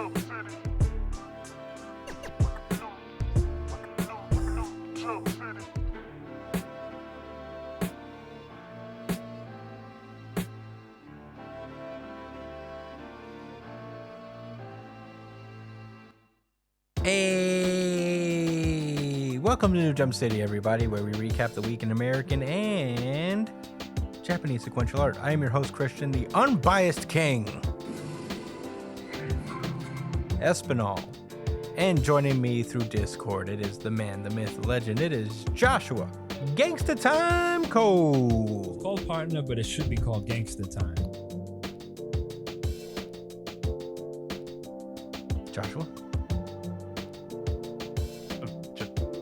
Hey, welcome to New Jump City, everybody, where we recap the week in American and Japanese sequential art. I am your host, Christian, the unbiased king, Espinal. And joining me through Discord, it is the man, the myth, the legend. It is Joshua, Gangsta Time Cole. It's called partner, but it should be called Gangsta Time. Joshua?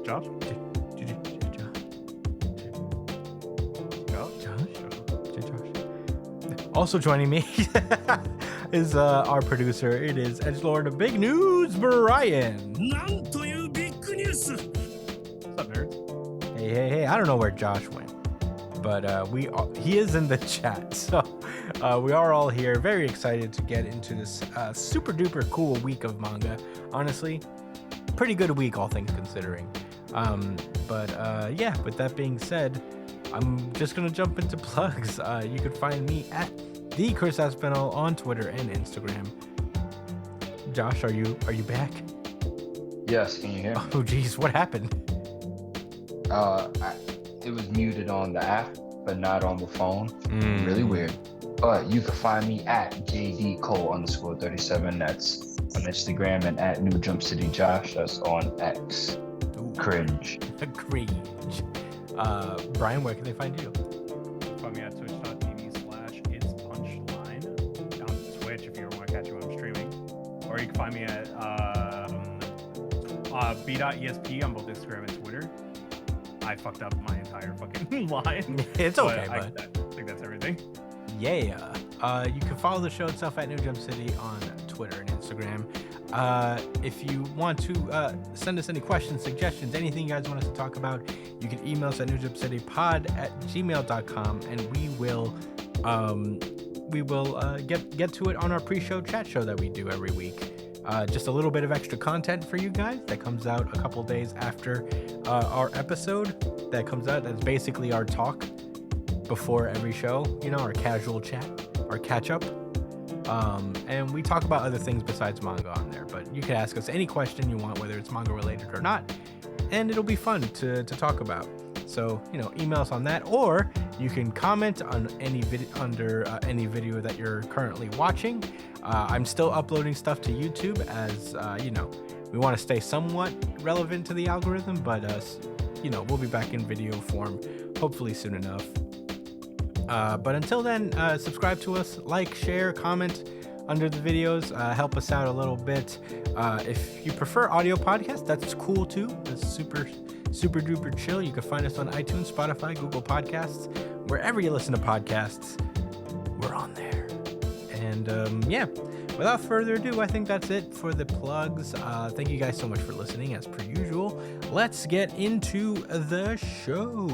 Josh? Also joining me is our producer. It is Edgelord of Big News, Brian. What's up, nerds? Hey. I don't know where Josh went, but he is in the chat. So we are all here, very excited to get into this super duper cool week of manga. Honestly, pretty good week, all things considering. With that being said, I'm just gonna jump into plugs. You can find me at the Chris Espinal on Twitter and Instagram. Josh, are you back? Yes, can you hear me? Oh geez, what happened? It was muted on the app, but not on the phone. Really weird. But you can find me at JD_Cole_37. That's on Instagram, and at New Jump City Josh. That's on X. Ooh. Cringe. Cringe. Brian, where can they find you? Find me at twitch.tv/itspunchline. On Twitch if you want to catch me when I'm streaming. Or you can find me at b.esp on both Instagram and Twitter. I fucked up my entire fucking line. It's okay, I bud. think that's everything. Yeah. You can follow the show itself at New Jump City on Twitter and Instagram. If you want to send us any questions, suggestions, anything you guys want us to talk about, you can email us at newjumpcitypod@gmail.com, and we will get to it on our pre-show chat show that we do every week. Just a little bit of extra content for you guys that comes out a couple days after our episode that comes out. That's basically our talk before every show, our casual chat, our catch up. And we talk about other things besides manga on there, but you can ask us any question you want, whether it's manga related or not, and it'll be fun to talk about. So, email us on that, or you can comment on any under any video that you're currently watching. I'm still uploading stuff to YouTube as, we want to stay somewhat relevant to the algorithm, but, we'll be back in video form hopefully soon enough. But until then, subscribe to us, like, share, comment under the videos, help us out a little bit. If you prefer audio podcasts, that's cool too. That's super duper chill. You can find us on iTunes, Spotify, Google Podcasts, wherever you listen to podcasts, we're on there. And without further ado, I think that's it for the plugs. Thank you guys so much for listening, as per usual. Let's get into the show.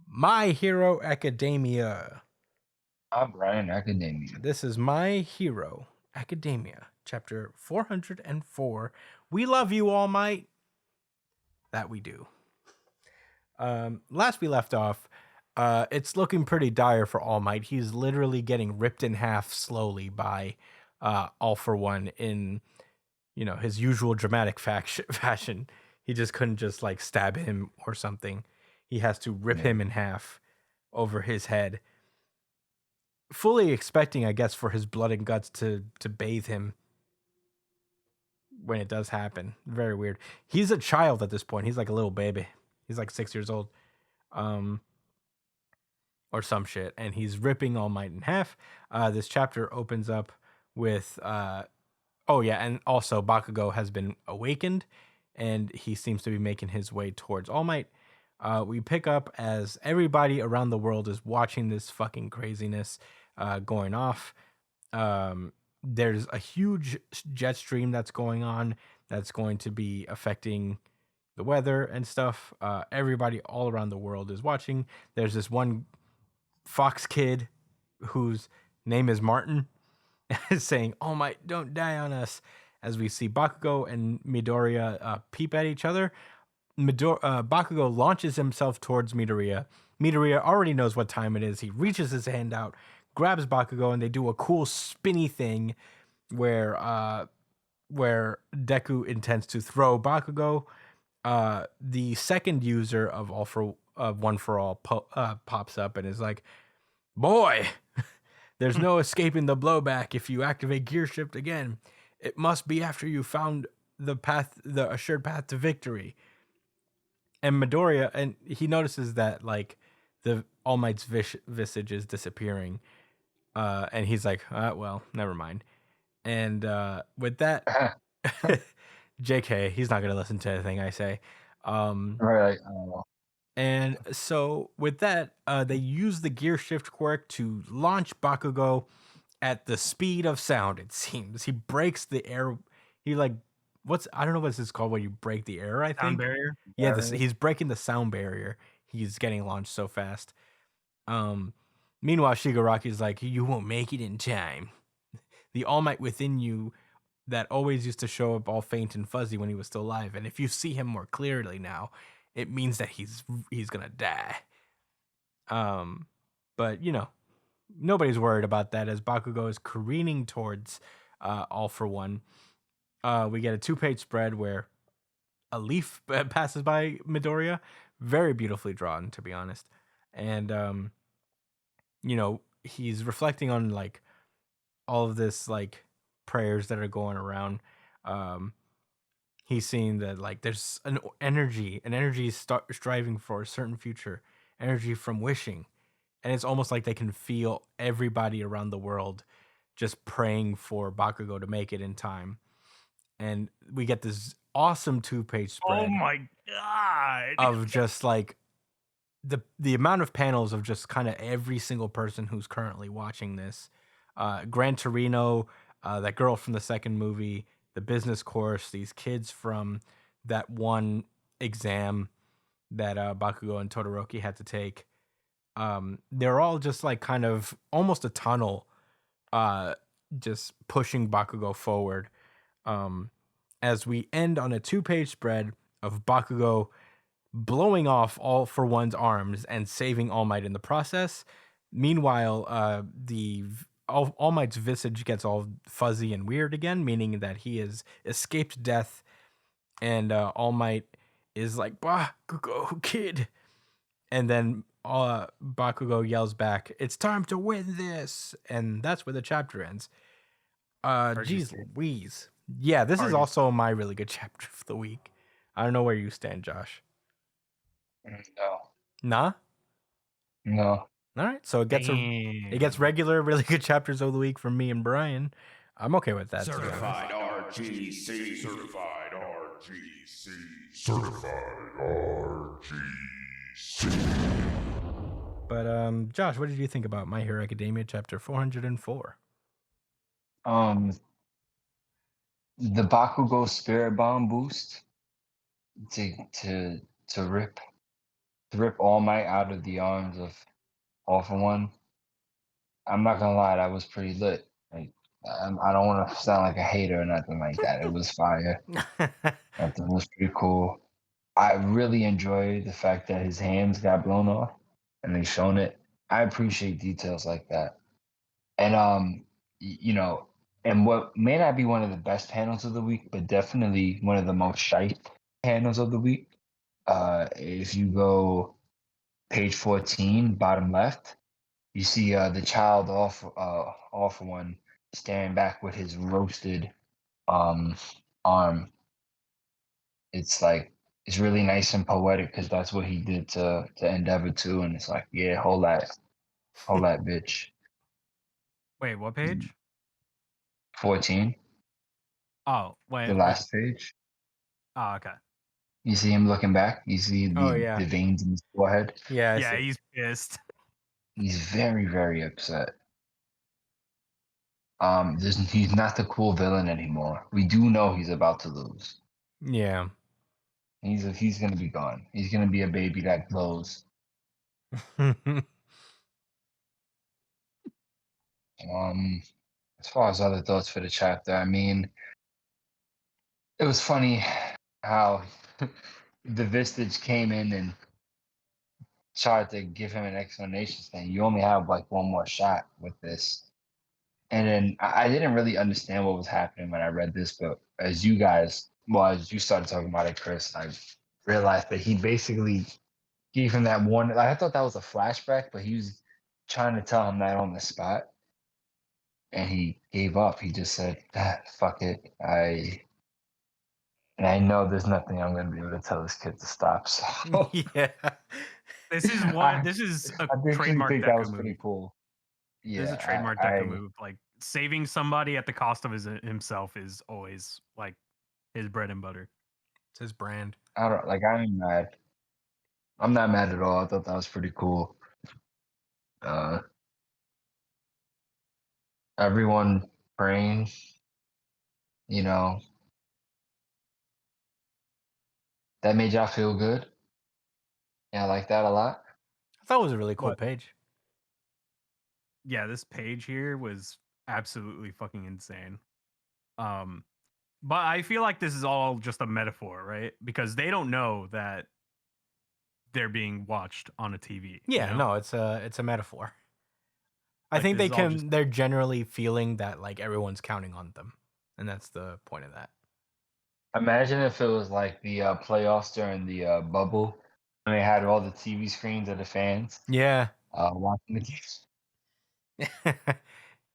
My Hero Academia. I'm Brian Academia. This is My Hero Academia, chapter 404. We love you, All Might. That we do. Last we left off, it's looking pretty dire for All Might. He's literally getting ripped in half slowly by All For One in, his usual dramatic fashion. He just couldn't just stab him or something. He has to rip him in half over his head. Fully expecting, I guess, for his blood and guts to bathe him when it does happen. Very weird. He's a child at this point. He's like a little baby. He's like 6 years old. Or some shit. And he's ripping All Might in half. This chapter opens up with... and also Bakugo has been awakened. And he seems to be making his way towards All Might. We pick up as everybody around the world is watching this fucking craziness going off. There's a huge jet stream that's going on that's going to be affecting the weather and stuff. Everybody all around the world is watching. There's this one fox kid who's name is Martin, saying, "All Might, don't die on us." As we see Bakugo and Midoriya peep at each other, Bakugo launches himself towards Midoriya. Midoriya already knows what time it is. He reaches his hand out, grabs Bakugo, and they do a cool spinny thing where Deku intends to throw Bakugo. The second user of One for All pops up and is like, "Boy, there's no escaping the blowback if you activate Gear Shift again. It must be after you found the assured path to victory." And Midoriya, and he notices that like the All Might's visage is disappearing, and he's like, "Well, never mind." And with that, JK, he's not gonna listen to anything I say. Right. I don't know. And so with that, they use the gear shift quirk to launch Bakugo at the speed of sound. It seems he breaks the air. He like I don't know what this is called when you break the air. I think Sound barrier. Yeah, he's breaking the sound barrier. He's getting launched so fast. Meanwhile, Shigaraki's like, "You won't make it in time. The All Might within you that always used to show up all faint and fuzzy when he was still alive. And if you see him more clearly now, it means that he's gonna die." But nobody's worried about that as Bakugo is careening towards All for One. We get a 2-page spread where a leaf passes by Midoriya, very beautifully drawn, to be honest. And he's reflecting on like all of this like prayers that are going around. He's seeing that like there's an energy striving for a certain future, energy from wishing, and it's almost like they can feel everybody around the world just praying for Bakugo to make it in time. And we get this awesome 2-page spread. Oh my god! Of just like the amount of panels of just kind of every single person who's currently watching this. Gran Torino, that girl from the second movie, the business course, these kids from that one exam that Bakugo and Todoroki had to take. They're all just like kind of almost a tunnel, just pushing Bakugo forward. As we end on a 2-page spread of Bakugo blowing off All for One's arms and saving All Might in the process. Meanwhile, the All Might's visage gets all fuzzy and weird again, meaning that he has escaped death. And All Might is like, "Bakugo, kid." And then Bakugo yells back, "It's time to win this." And that's where the chapter ends. Jeez Louise. Yeah, this is also my really good chapter of the week. I don't know where you stand, Josh. No. Nah? No. All right, so it gets regular, really good chapters of the week from me and Brian. I'm okay with that. Certified RGC. Certified RGC. Certified RGC. But Josh, what did you think about My Hero Academia chapter 404? The Bakugo Spirit Bomb boost to rip All Might out of the arms of All for One. I'm not gonna lie, that was pretty lit. Like, I don't want to sound like a hater or nothing like that. It was fire. That was pretty cool. I really enjoyed the fact that his hands got blown off and they shown it. I appreciate details like that. And and what may not be one of the best panels of the week, but definitely one of the most shite panels of the week. If you go page 14, bottom left, you see the child All for One staring back with his roasted arm. It's really nice and poetic because that's what he did to Endeavor too, and it's like, yeah, hold that bitch. Wait, what page? 14. Oh, wait. The last page. Oh, okay. You see him looking back. You see the veins in his forehead. Yeah, he's pissed. He's very, very upset. He's not the cool villain anymore. We do know he's about to lose. Yeah. He's gonna be gone. He's gonna be a baby that glows. As far as other thoughts for the chapter, I mean, it was funny how the Vistage came in and tried to give him an explanation saying you only have like one more shot with this. And then I didn't really understand what was happening when I read this, but as you guys, well, as you started talking about it, Chris, I realized that he basically gave him that one. I thought that was a flashback, but he was trying to tell him that on the spot, and he gave up. He just said, "Fuck it, I know there's nothing I'm going to be able to tell this kid to stop." So Yeah. This is I, this is a I actually trademark think that Deku was move. pretty cool. This is a Yeah, trademark Deku move. Like saving somebody at the cost of himself is always like his bread and butter. It's his brand. I don't like. I'm mad. I'm not mad at all. I thought that was pretty cool. Uh, everyone praying, you know, that made y'all feel good. Yeah, I like that a lot. I thought it was a really cool What? page. Yeah, this page here was absolutely fucking insane. But I feel like this is all just a metaphor, right? Because they don't know that they're being watched on a TV. Yeah, you know? no, it's a metaphor. I Like, think this is all just they're generally feeling that like everyone's counting on them. And that's the point of that. Imagine if it was like the playoffs during the bubble when they had all the TV screens of the fans Yeah. watching the games.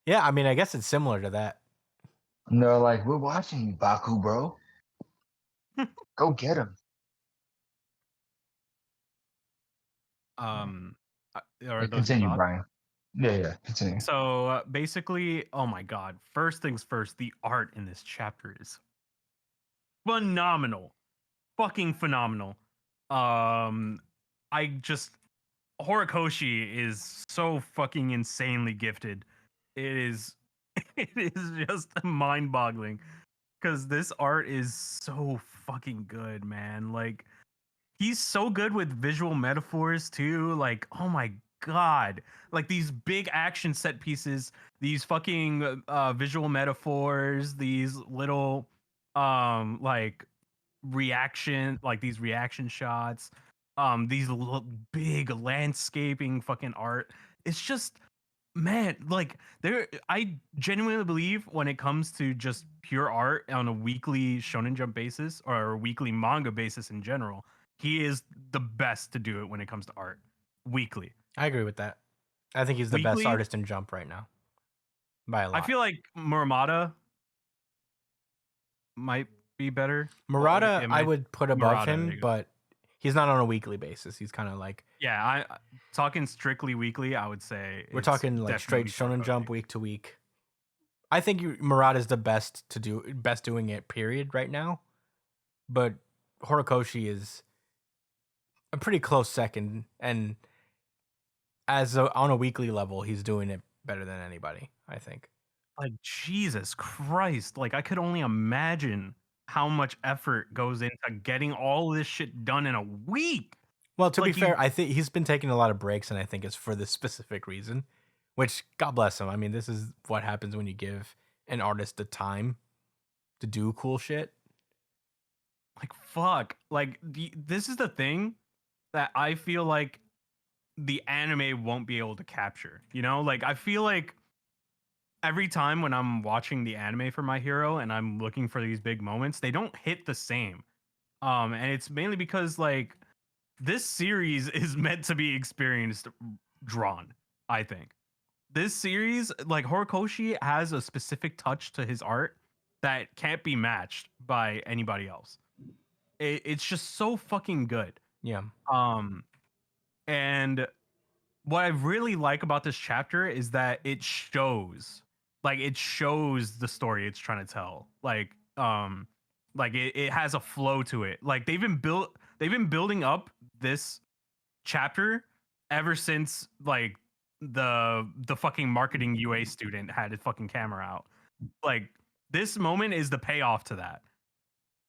Yeah, I mean, I guess it's similar to that. And they're like, "We're watching you, Baku, bro. Go get him." Are those your Continue, thoughts? Brian. Yeah, continue. So basically, oh my god! First things first, the art in this chapter is phenomenal, fucking phenomenal. I just Horikoshi is so fucking insanely gifted. It is, it is just mind-boggling because this art is so fucking good, man. Like he's so good with visual metaphors too. Like, oh my god, like these big action set pieces, these fucking visual metaphors, these little like these reaction shots, these big landscaping fucking art. It's just, man, like there, I genuinely believe when it comes to just pure art on a weekly Shonen Jump basis or a weekly manga basis in general, he is the best to do it when it comes to art. Weekly, I agree with that. I think he's the best weekly. artist in Jump right now. By a lot. I feel like Muramata might be better. Murata, It I might- would put above Murata, there him, you go. but he's not on a weekly basis. He's kind of like Yeah, I talking strictly weekly. I would say we're it's talking like straight definitely Shonen Horikoshi. Jump week to week. I think Murata's the best doing it. Period. Right now, but Horikoshi is a pretty close second, and on a weekly level, he's doing it better than anybody. I think. Like Jesus Christ, like I could only imagine how much effort goes into getting all this shit done in a week. Well, to Like be fair, I think he's been taking a lot of breaks, and I think it's for this specific reason. Which, God bless him. I mean, this is what happens when you give an artist the time to do cool shit. Like fuck, like this is the thing that I feel like the anime won't be able to capture. You know, like I feel like every time when I'm watching the anime for My Hero and I'm looking for these big moments, they don't hit the same. And it's mainly because like this series is meant to be experienced drawn, I think. This series, like Horikoshi has a specific touch to his art that can't be matched by anybody else. It's just so fucking good. Yeah. And what I really like about this chapter is that it shows the story it's trying to tell. Like it has a flow to it. Like they've been building up this chapter ever since like the fucking marketing UA student had his fucking camera out. Like this moment is the payoff to that.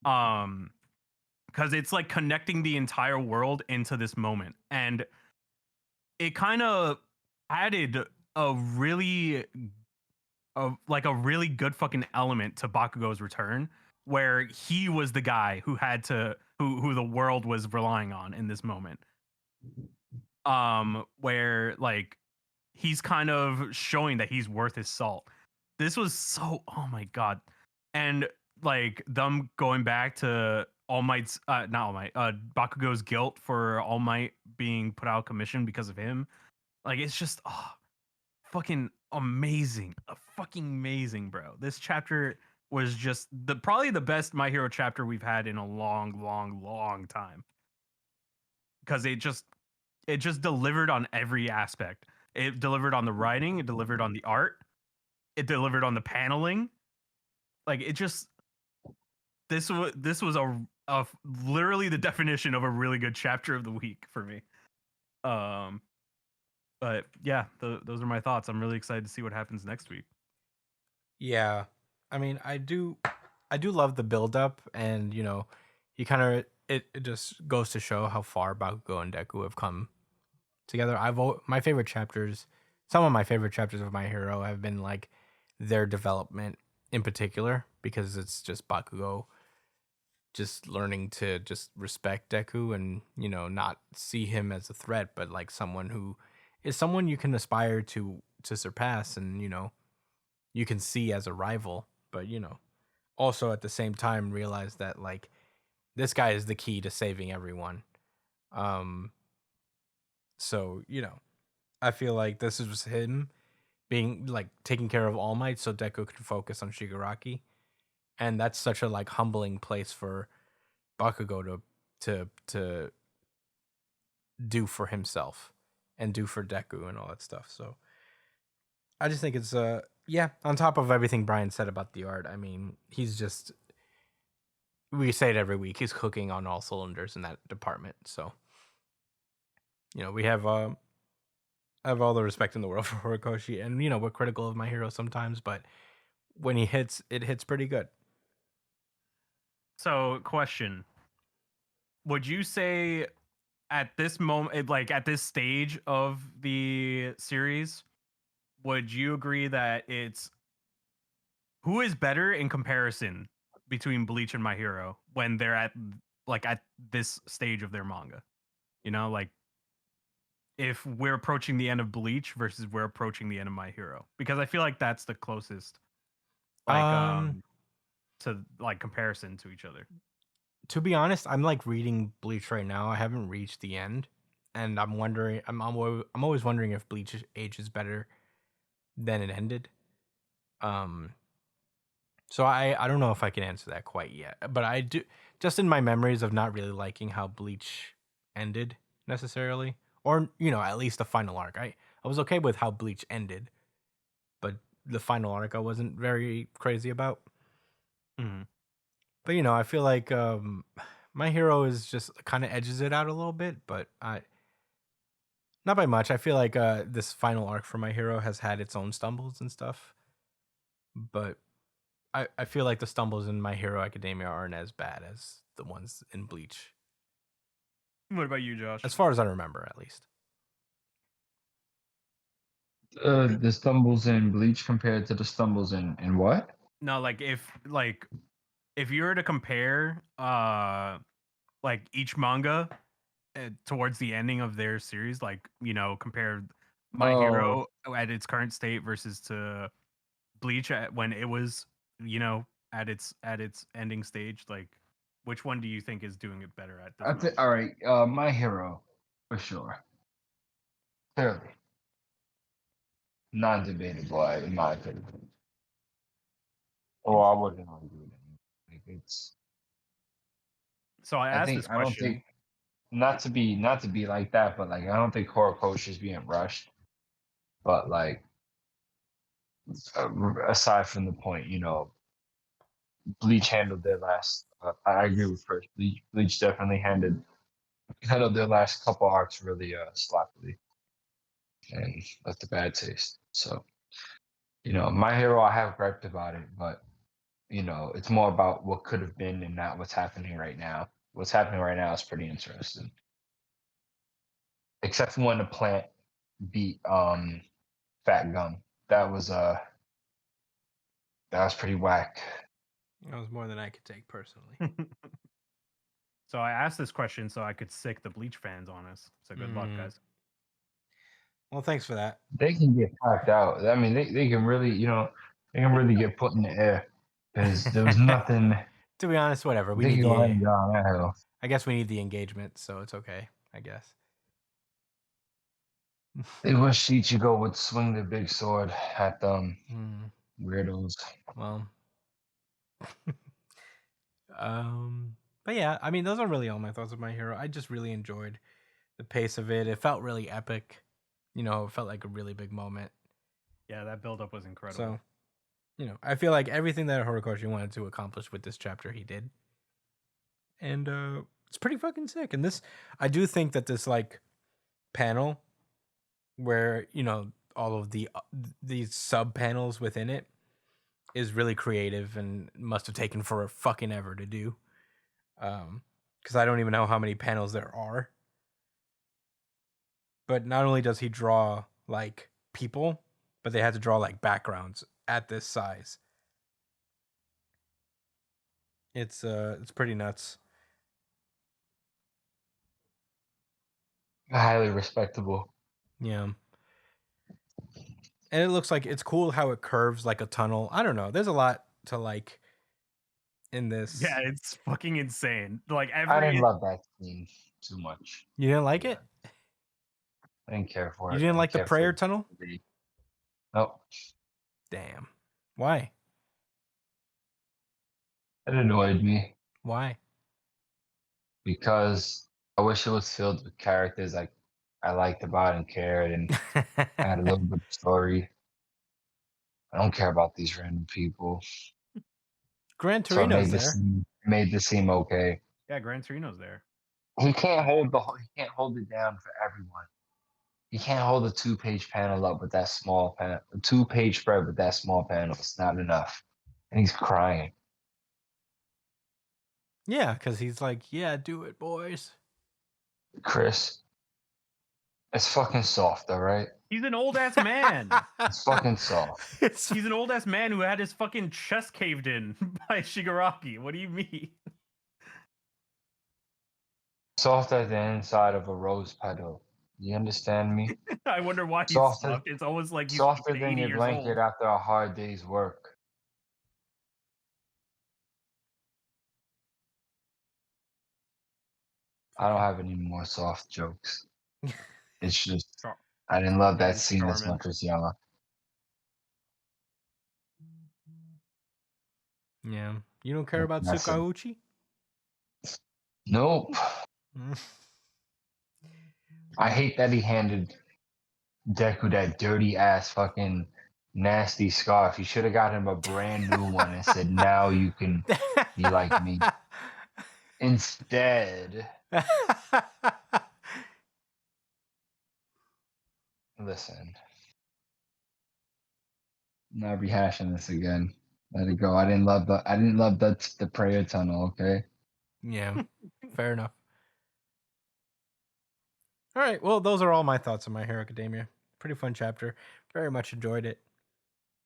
Because it's like connecting the entire world into this moment. And it kind of added a really a really good fucking element to Bakugo's return, where he was the guy who had to who the world was relying on in this moment. Where like he's kind of showing that he's worth his salt. This was so, oh my god. And like them going back to All Might's not All Might, Bakugo's guilt for All Might being put out of commission because of him. Like it's just fucking amazing. Fucking amazing, bro. This chapter was just probably the best My Hero chapter we've had in a long time. Because it just delivered on every aspect. It delivered on the writing, it delivered on the art, it delivered on the paneling. Like it just this was a literally the definition of a really good chapter of the week for me. But yeah, those are my thoughts. I'm really excited to see what happens next week. Yeah, I mean, I do love the build up, and you know, you kind of it just goes to show how far Bakugo and Deku have come together. My favorite chapters, some of my favorite chapters of My Hero have been like their development in particular, because it's just Bakugo just learning to just respect Deku and, you know, not see him as a threat, but like someone who is someone you can aspire to surpass, and, you know, you can see as a rival, but, you know, also at the same time realize that like this guy is the key to saving everyone. So, you know, I feel like this is him being like taking care of All Might so Deku can focus on Shigaraki. And that's such a like humbling place for Bakugo to do for himself and do for Deku and all that stuff. So I just think it's yeah, on top of everything Brian said about the art, I mean, he's just, we say it every week, he's cooking on all cylinders in that department. So, you know, we have I have all the respect in the world for Horikoshi, and you know, we're critical of My Hero sometimes, but when he hits, it hits pretty good. So, question: would you say at this moment, like at this stage of the series, would you agree that it's who is better in comparison between Bleach and My Hero when they're at this stage of their manga? You know, like if we're approaching the end of Bleach versus we're approaching the end of My Hero, because I feel like that's the closest, like Um, to like comparison to each other. to be honest, I'm like reading Bleach right now. I haven't reached the end, and I'm wondering. I'm always wondering if Bleach age is better than it ended. Um, so I don't know if I can answer that quite yet, but I do, just in my memories of not really liking how Bleach ended necessarily, or you know, at least the final arc. I was okay with how Bleach ended, but the final arc I wasn't very crazy about. Mhm. But you know, I feel like My Hero is just kind of edges it out a little bit, but I not by much. I feel like this final arc for My Hero has had its own stumbles and stuff, but I feel like the stumbles in My Hero Academia aren't as bad as the ones in Bleach, What about you, Josh? as far as I remember, at least. The stumbles in Bleach compared to the stumbles in what? No, if you were to compare like each manga towards the ending of their series, like, you know, compare My Oh, Hero at its current state versus to Bleach when it was, you know, at its ending stage, like which one do you think is doing it better at this I think moment? all right. My Hero for sure, clearly, non-debatable in my opinion. Oh, I wouldn't argue with it. Like it's, So I asked this I don't question. think, not to be like that, but like I don't think Horikoshi is being rushed. But like aside from the point, you know, Bleach handled their last. I agree with first. Bleach definitely handled their last couple arcs really sloppily and left a bad taste. So you know, My Hero, I have griped about it, but you know, it's more about what could have been and not what's happening right now. What's happening right now is pretty interesting, except for when the plant beat Fat Gum. That was That was pretty whack. That was more than I could take personally. So I asked this question so I could sick the Bleach fans on us. So good luck, guys. Well, thanks for that. They can get packed out. I mean, they can really, they can really get put in the air because there was nothing. To be honest, whatever. We They need can go ahead and the. get on that hill. I guess we need the engagement, so it's okay. I guess. They wish Ichigo would swing the big sword at them. Weirdos. Well. But yeah, I mean, those are really all my thoughts of My Hero. I just really enjoyed the pace of it. It felt really epic. It felt like a really big moment. Yeah, that buildup was incredible. So, I feel like everything that Horikoshi wanted to accomplish with this chapter, he did. And it's pretty fucking sick. And I do think that this like panel where, all of these sub panels within it is really creative and must have taken for a fucking ever to do. Because I don't even know how many panels there are. But not only does he draw like people, but they had to draw like backgrounds at this size. It's pretty nuts. Highly respectable. Yeah. And it looks like it's cool how it curves like a tunnel. I don't know. There's a lot to like in this. Yeah, it's fucking insane. Like I didn't love that scene too much. You didn't like it? I didn't care for it. You didn't like the prayer tunnel? Nope. Damn. Why? It annoyed me Why? because I wish it was filled with characters like I liked about and cared and had a little bit of story. I don't care about these random people. Gran So it Torino's there. made this seem okay. Yeah, Gran Torino's there. He can't hold it down for everyone. You can't hold a 2-page panel up with that small panel, a 2-page spread with that small panel. It's not enough. And he's crying. Yeah, because he's like, yeah, do it, boys. Chris, it's fucking soft, all right? He's an old ass man. It's fucking soft. He's an old ass man who had his fucking chest caved in by Shigaraki. What do you mean? Soft as the inside of a rose petal. You understand me? I wonder why he's Softer- stuck. It's almost like he's Softer 80 than your years blanket old. after a hard day's work. I don't have any more soft jokes. It's just I didn't love that scene as much as Yama. Yeah. You don't care about That's it. Tsukauchi? Nope. I hate that he handed Deku that dirty ass fucking nasty scarf. He should have got him a brand new one and said, now you can be like me. Instead, listen. I'm not rehashing this again. Let it go. I didn't love the prayer tunnel, okay? Yeah, fair enough. All right, well, those are all my thoughts on My Hero Academia. Pretty fun chapter. Very much enjoyed it.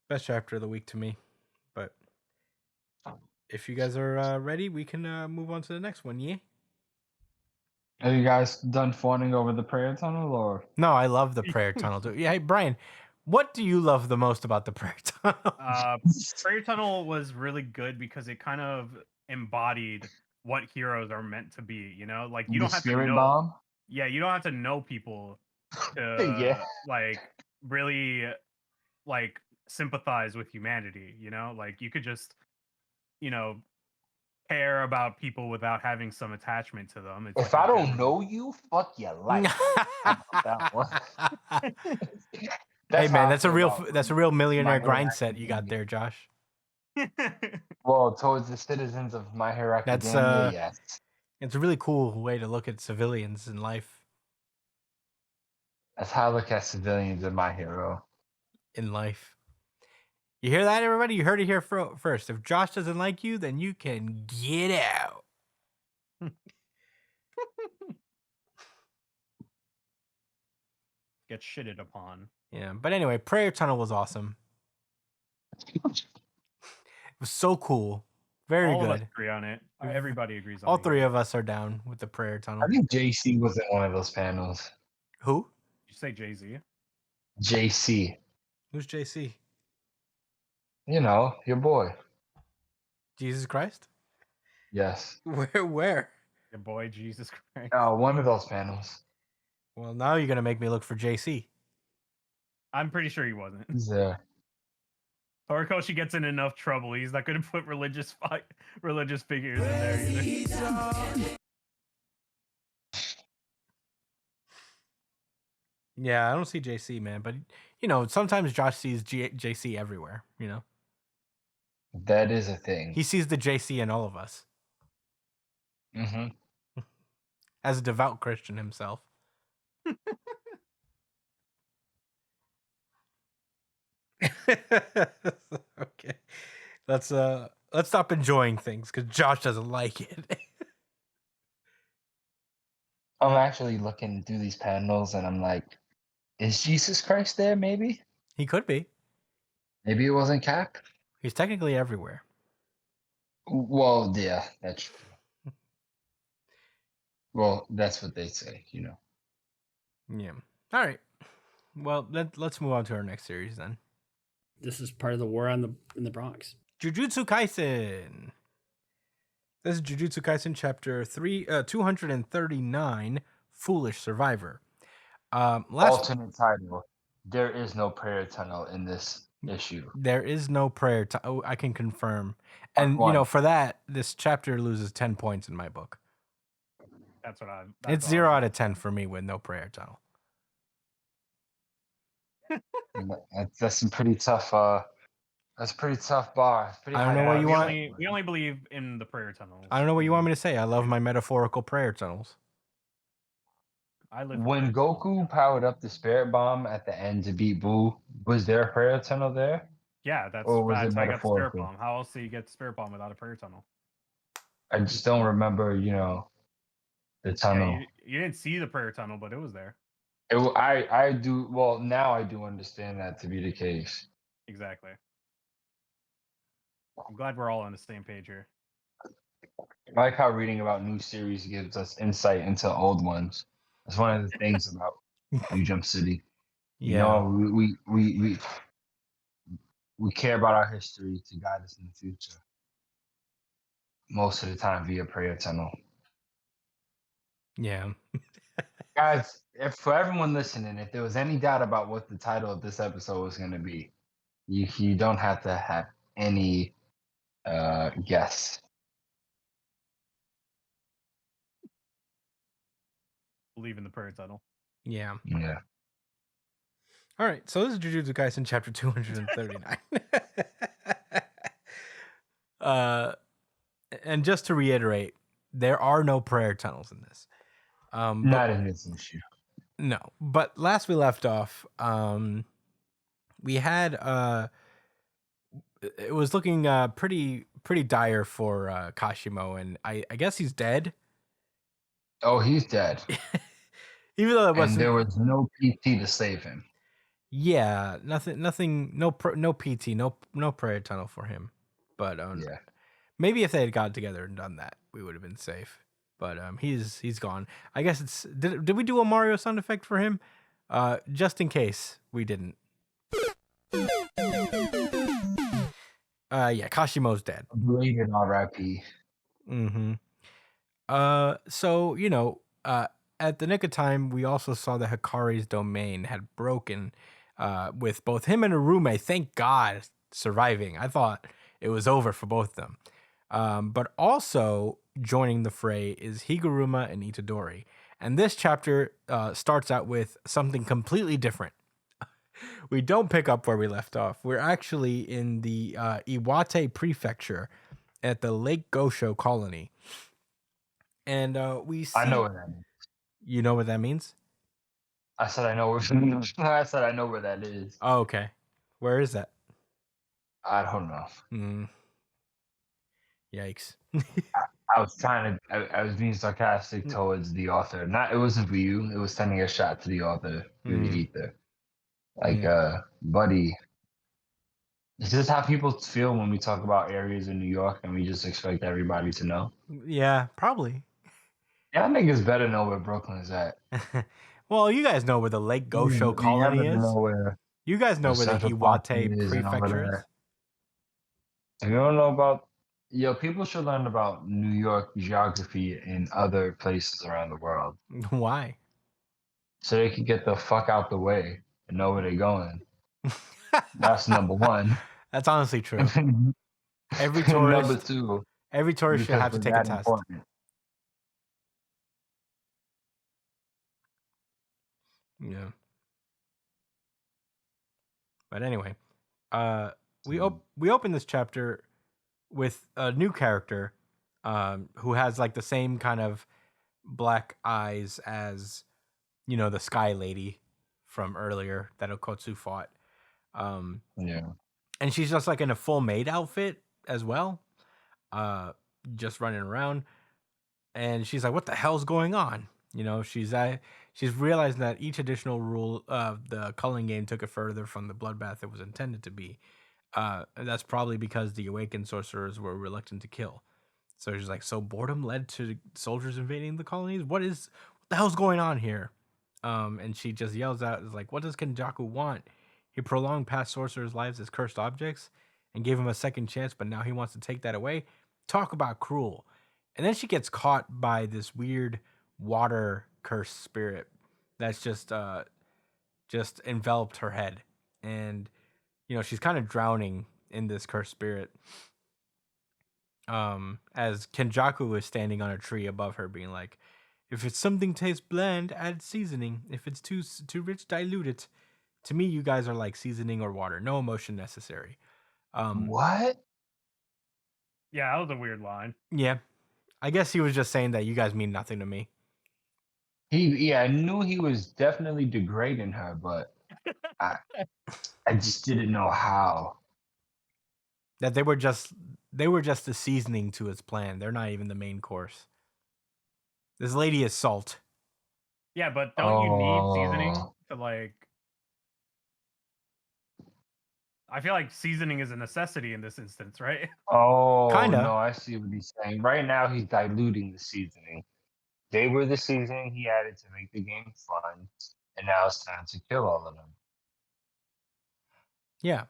Best chapter of the week to me. But if you guys are ready, we can move on to the next one, yeah? Are you guys done fawning over the prayer tunnel, or? No, I love the prayer tunnel. Yeah, hey, Brian, what do you love the most about the prayer tunnel? Prayer Tunnel was really good because it kind of embodied what heroes are meant to be, Like you The don't have to spirit know. bomb? Yeah, you don't have to know people to Yeah. like really like sympathize with humanity, Like you could just, care about people without having some attachment to them. It's If like I a don't general- know you, fuck your life. How about that one? Hey how man, I that's a feel real about millionaire My Hero grind set you got Academia. there, Josh. Well, towards the citizens of My Hero That's, Academia, yes. It's a really cool way to look at civilians in life. That's how I look at civilians in My Hero. In life. You hear that, everybody? You heard it here first. If Josh doesn't like you, then you can get out. Get shitted upon. Yeah, but anyway, Prayer Tunnel was awesome. was so cool. Very All of us good. agree on it. Everybody agrees on All it. three of us are down with the prayer tunnel. I think JC was in one of those panels. Who? You say Jay-Z? JC, Who's JC? you know, your boy. Jesus Christ? Yes. Where? Your boy Jesus Christ. One of those panels. Well, now you're gonna make me look for JC. I'm pretty sure he wasn't. He's there. Horikoshi gets in enough trouble. He's not going to put religious figures in there either. Yeah, I don't see JC, man, but you know, sometimes Josh sees JC everywhere. You know, That is a thing. he sees the JC in all of us. Mm-hmm. As a devout Christian himself. Okay, let's stop enjoying things because Josh doesn't like it. I'm actually looking through these panels and I'm like, is Jesus Christ there? Maybe. He could be. Maybe it wasn't Cap. He's technically everywhere. Well, yeah, that's true. Well, that's what they say, you know. Yeah. All right. Well, let's move on to our next series then. This is part of the war in the Bronx. Jujutsu Kaisen. This is Jujutsu Kaisen chapter 239, Foolish Survivor. Alternate title. There is no prayer tunnel in this issue. There is no prayer. I can confirm. And, you know, for that, this chapter loses 10 points in my book. That's what I. It's 0 out of 10 for me with no prayer tunnel. That's some pretty tough. That's a pretty tough bar. Pretty I don't know what you want. We only believe in the prayer tunnels. I don't know what you want me to say. I love my metaphorical prayer tunnels. When Goku powered up the spirit bomb at the end to beat Buu, was there a prayer tunnel there? Yeah, that's Or was it how I got the spirit metaphorical? bomb. How else do you get the spirit bomb without a prayer tunnel? I just don't remember, you know, the tunnel. Yeah, you didn't see the prayer tunnel, but it was there. I do. Well, now I do understand that to be the case. Exactly. I'm glad we're all on the same page here. I like how reading about new series gives us insight into old ones. That's one of the things about New Jump City. You know, we care about our history to guide us in the future. Most of the time via prayer tunnel. Yeah. Guys, for everyone listening, if there was any doubt about what the title of this episode was going to be, you don't have to have any guess. Believe in the prayer tunnel. Yeah. Yeah. All right. So this is Jujutsu Kaisen chapter 239. And just to reiterate, there are no prayer tunnels in this. Not in this issue. No, but last we left off, we had it was looking pretty dire for Kashimo, and I guess he's dead. Oh, he's dead. Even though it wasn't, and there was no PT to save him. Yeah, nothing, no PT, no prayer tunnel for him. But yeah, maybe if they had gotten together and done that, we would have been safe. But he's gone. I guess it's did we do a Mario sound effect for him? Just in case we didn't. Yeah, Kashimo's dead. Belated RIP. Mm-hmm. So you know, at the nick of time, we also saw that Hikari's domain had broken. With both him and Urume, thank God, surviving. I thought it was over for both of them. But also joining the fray is Higuruma and Itadori. And this chapter starts out with something completely different. We don't pick up where we left off. We're actually in the Iwate Prefecture at the Lake Gosho colony. And we see... I know what that means. You know what that means? I said I know where. I said I know where that is. Oh, okay. Where is that? I don't know. Yikes. I was trying to. I was being sarcastic towards the author. It wasn't for you. It was sending a shot to the author through the ether. Like, buddy, Is this how people feel when we talk about areas in New York and we just expect everybody to know? Yeah, probably. Yeah, niggas better know where Brooklyn's at. Well, you guys know where the Lake Gosho Yeah, colony better know is. where You guys know where the Central Park Iwate is and all of prefecture is. that. If you don't know about, people should learn about New York geography in other places around the world Why? so they can get the fuck out the way and know where they're going. That's number one. That's honestly true. Every Number tourist, two, should have because to we're take a that test. important. Yeah. But anyway, we open this chapter with a new character, who has like the same kind of black eyes as, the Sky Lady from earlier that Okotsu fought. Yeah. And she's just like in a full maid outfit as well, just running around. And she's like, "What the hell's going on?" She's realizing that each additional rule of the culling game took it further from the bloodbath it was intended to be. And that's probably because the awakened sorcerers were reluctant to kill. So she's like, "So boredom led to soldiers invading the colonies? What the hell's going on here?" And she just yells out, "Is like, what does Kenjaku want? He prolonged past sorcerers' lives as cursed objects and gave him a second chance, but now he wants to take that away. Talk about cruel." And then she gets caught by this weird water curse spirit that's just enveloped her head. And she's kind of drowning in this cursed spirit. As Kenjaku is standing on a tree above her, being like, "If it's something tastes bland, add seasoning. If it's too rich, dilute it. To me, you guys are like seasoning or water. No emotion necessary." What? Yeah, that was a weird line. Yeah, I guess he was just saying that you guys mean nothing to me. I knew he was definitely degrading her, but I just didn't know how. That they were just the seasoning to his plan. They're not even the main course. This lady is salt. Yeah, but don't you need seasoning Oh. to like? I feel like seasoning is a necessity in this instance, right? Oh, Kinda. no, I see what he's saying. Right now, he's diluting the seasoning. They were the seasoning he added to make the game fun, and now it's time to kill all of them. Yeah.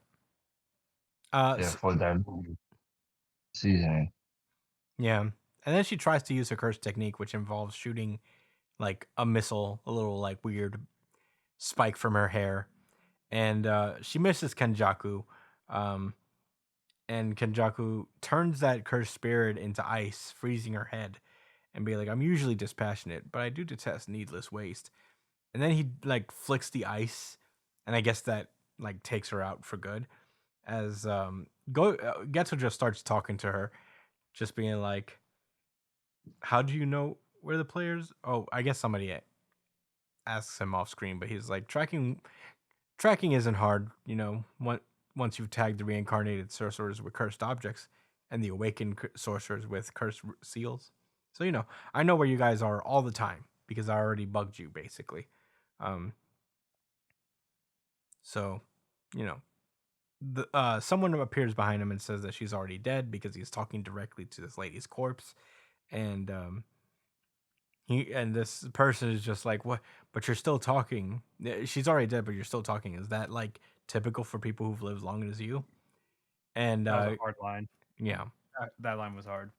Therefore, diluting seasoning. Yeah. And then she tries to use her curse technique, which involves shooting like a missile, a little like weird spike from her hair. And she misses Kenjaku. And Kenjaku turns that cursed spirit into ice, freezing her head, and be like, "I'm usually dispassionate, but I do detest needless waste." And then he like flicks the ice, and I guess that like takes her out for good. As Geto just starts talking to her, just being like, "How do you know where the players?" Oh, I guess somebody asks him off screen, but he's like, tracking isn't hard, once you've tagged the reincarnated sorcerers with cursed objects and the awakened sorcerers with cursed seals. So, I know where you guys are all the time because I already bugged you, basically. So, someone appears behind him and says that she's already dead because he's talking directly to this lady's corpse. And this person is just like, "What? But you're still talking. She's already dead, but you're still talking. Is that like typical for people who've lived long as you?" And That was a hard line. yeah, That line was hard.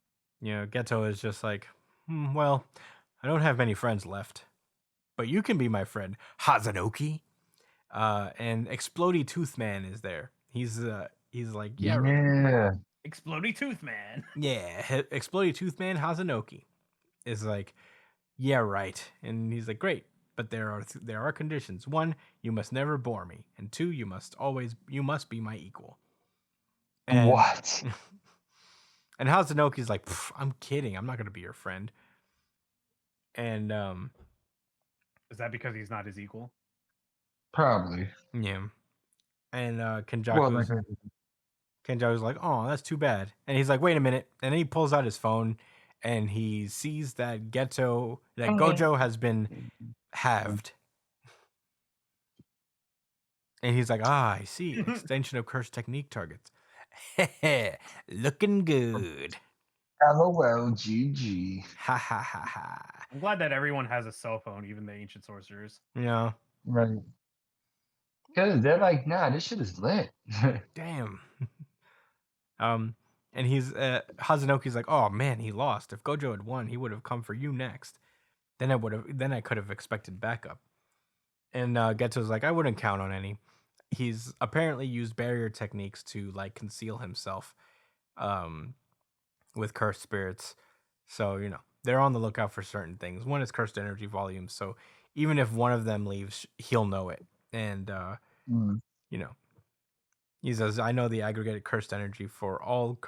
Geto is just like, "Well, I don't have many friends left, but you can be my friend, Hazanoki." And Explodey Tooth Man is there. He's like, "Yeah, Explodey Tooth Man. yeah, Explodey Tooth Man Hazanoki is like, "Yeah, right." And he's like, "Great, but there are conditions. One, you must never bore me, and two, you must be my equal." And, What? And Hazanoki's like, "I'm kidding. I'm not gonna be your friend." And Is that because he's not his equal? Probably. yeah. And Well, Kenjaku's like, "Oh, that's too bad." And he's like, "Wait a minute." And then he pulls out his phone and he sees that Gojo has been halved. And he's like, I see. Extension of curse technique targets. Looking good. LOL, GG. Ha ha ha ha. I'm glad that everyone has a cell phone, even the ancient sorcerers. Yeah. Right. Because they're like, nah, this shit is lit. Damn. And he's Hazunoki's like, oh man, he lost. If Gojo had won, he would have come for you next. Then I could have expected backup. And Geto's like, I wouldn't count on any. He's apparently used barrier techniques to like conceal himself with cursed spirits. So, they're on the lookout for certain things. One is cursed energy volume, so even if one of them leaves, he'll know it. And he says, I know the aggregated cursed energy for all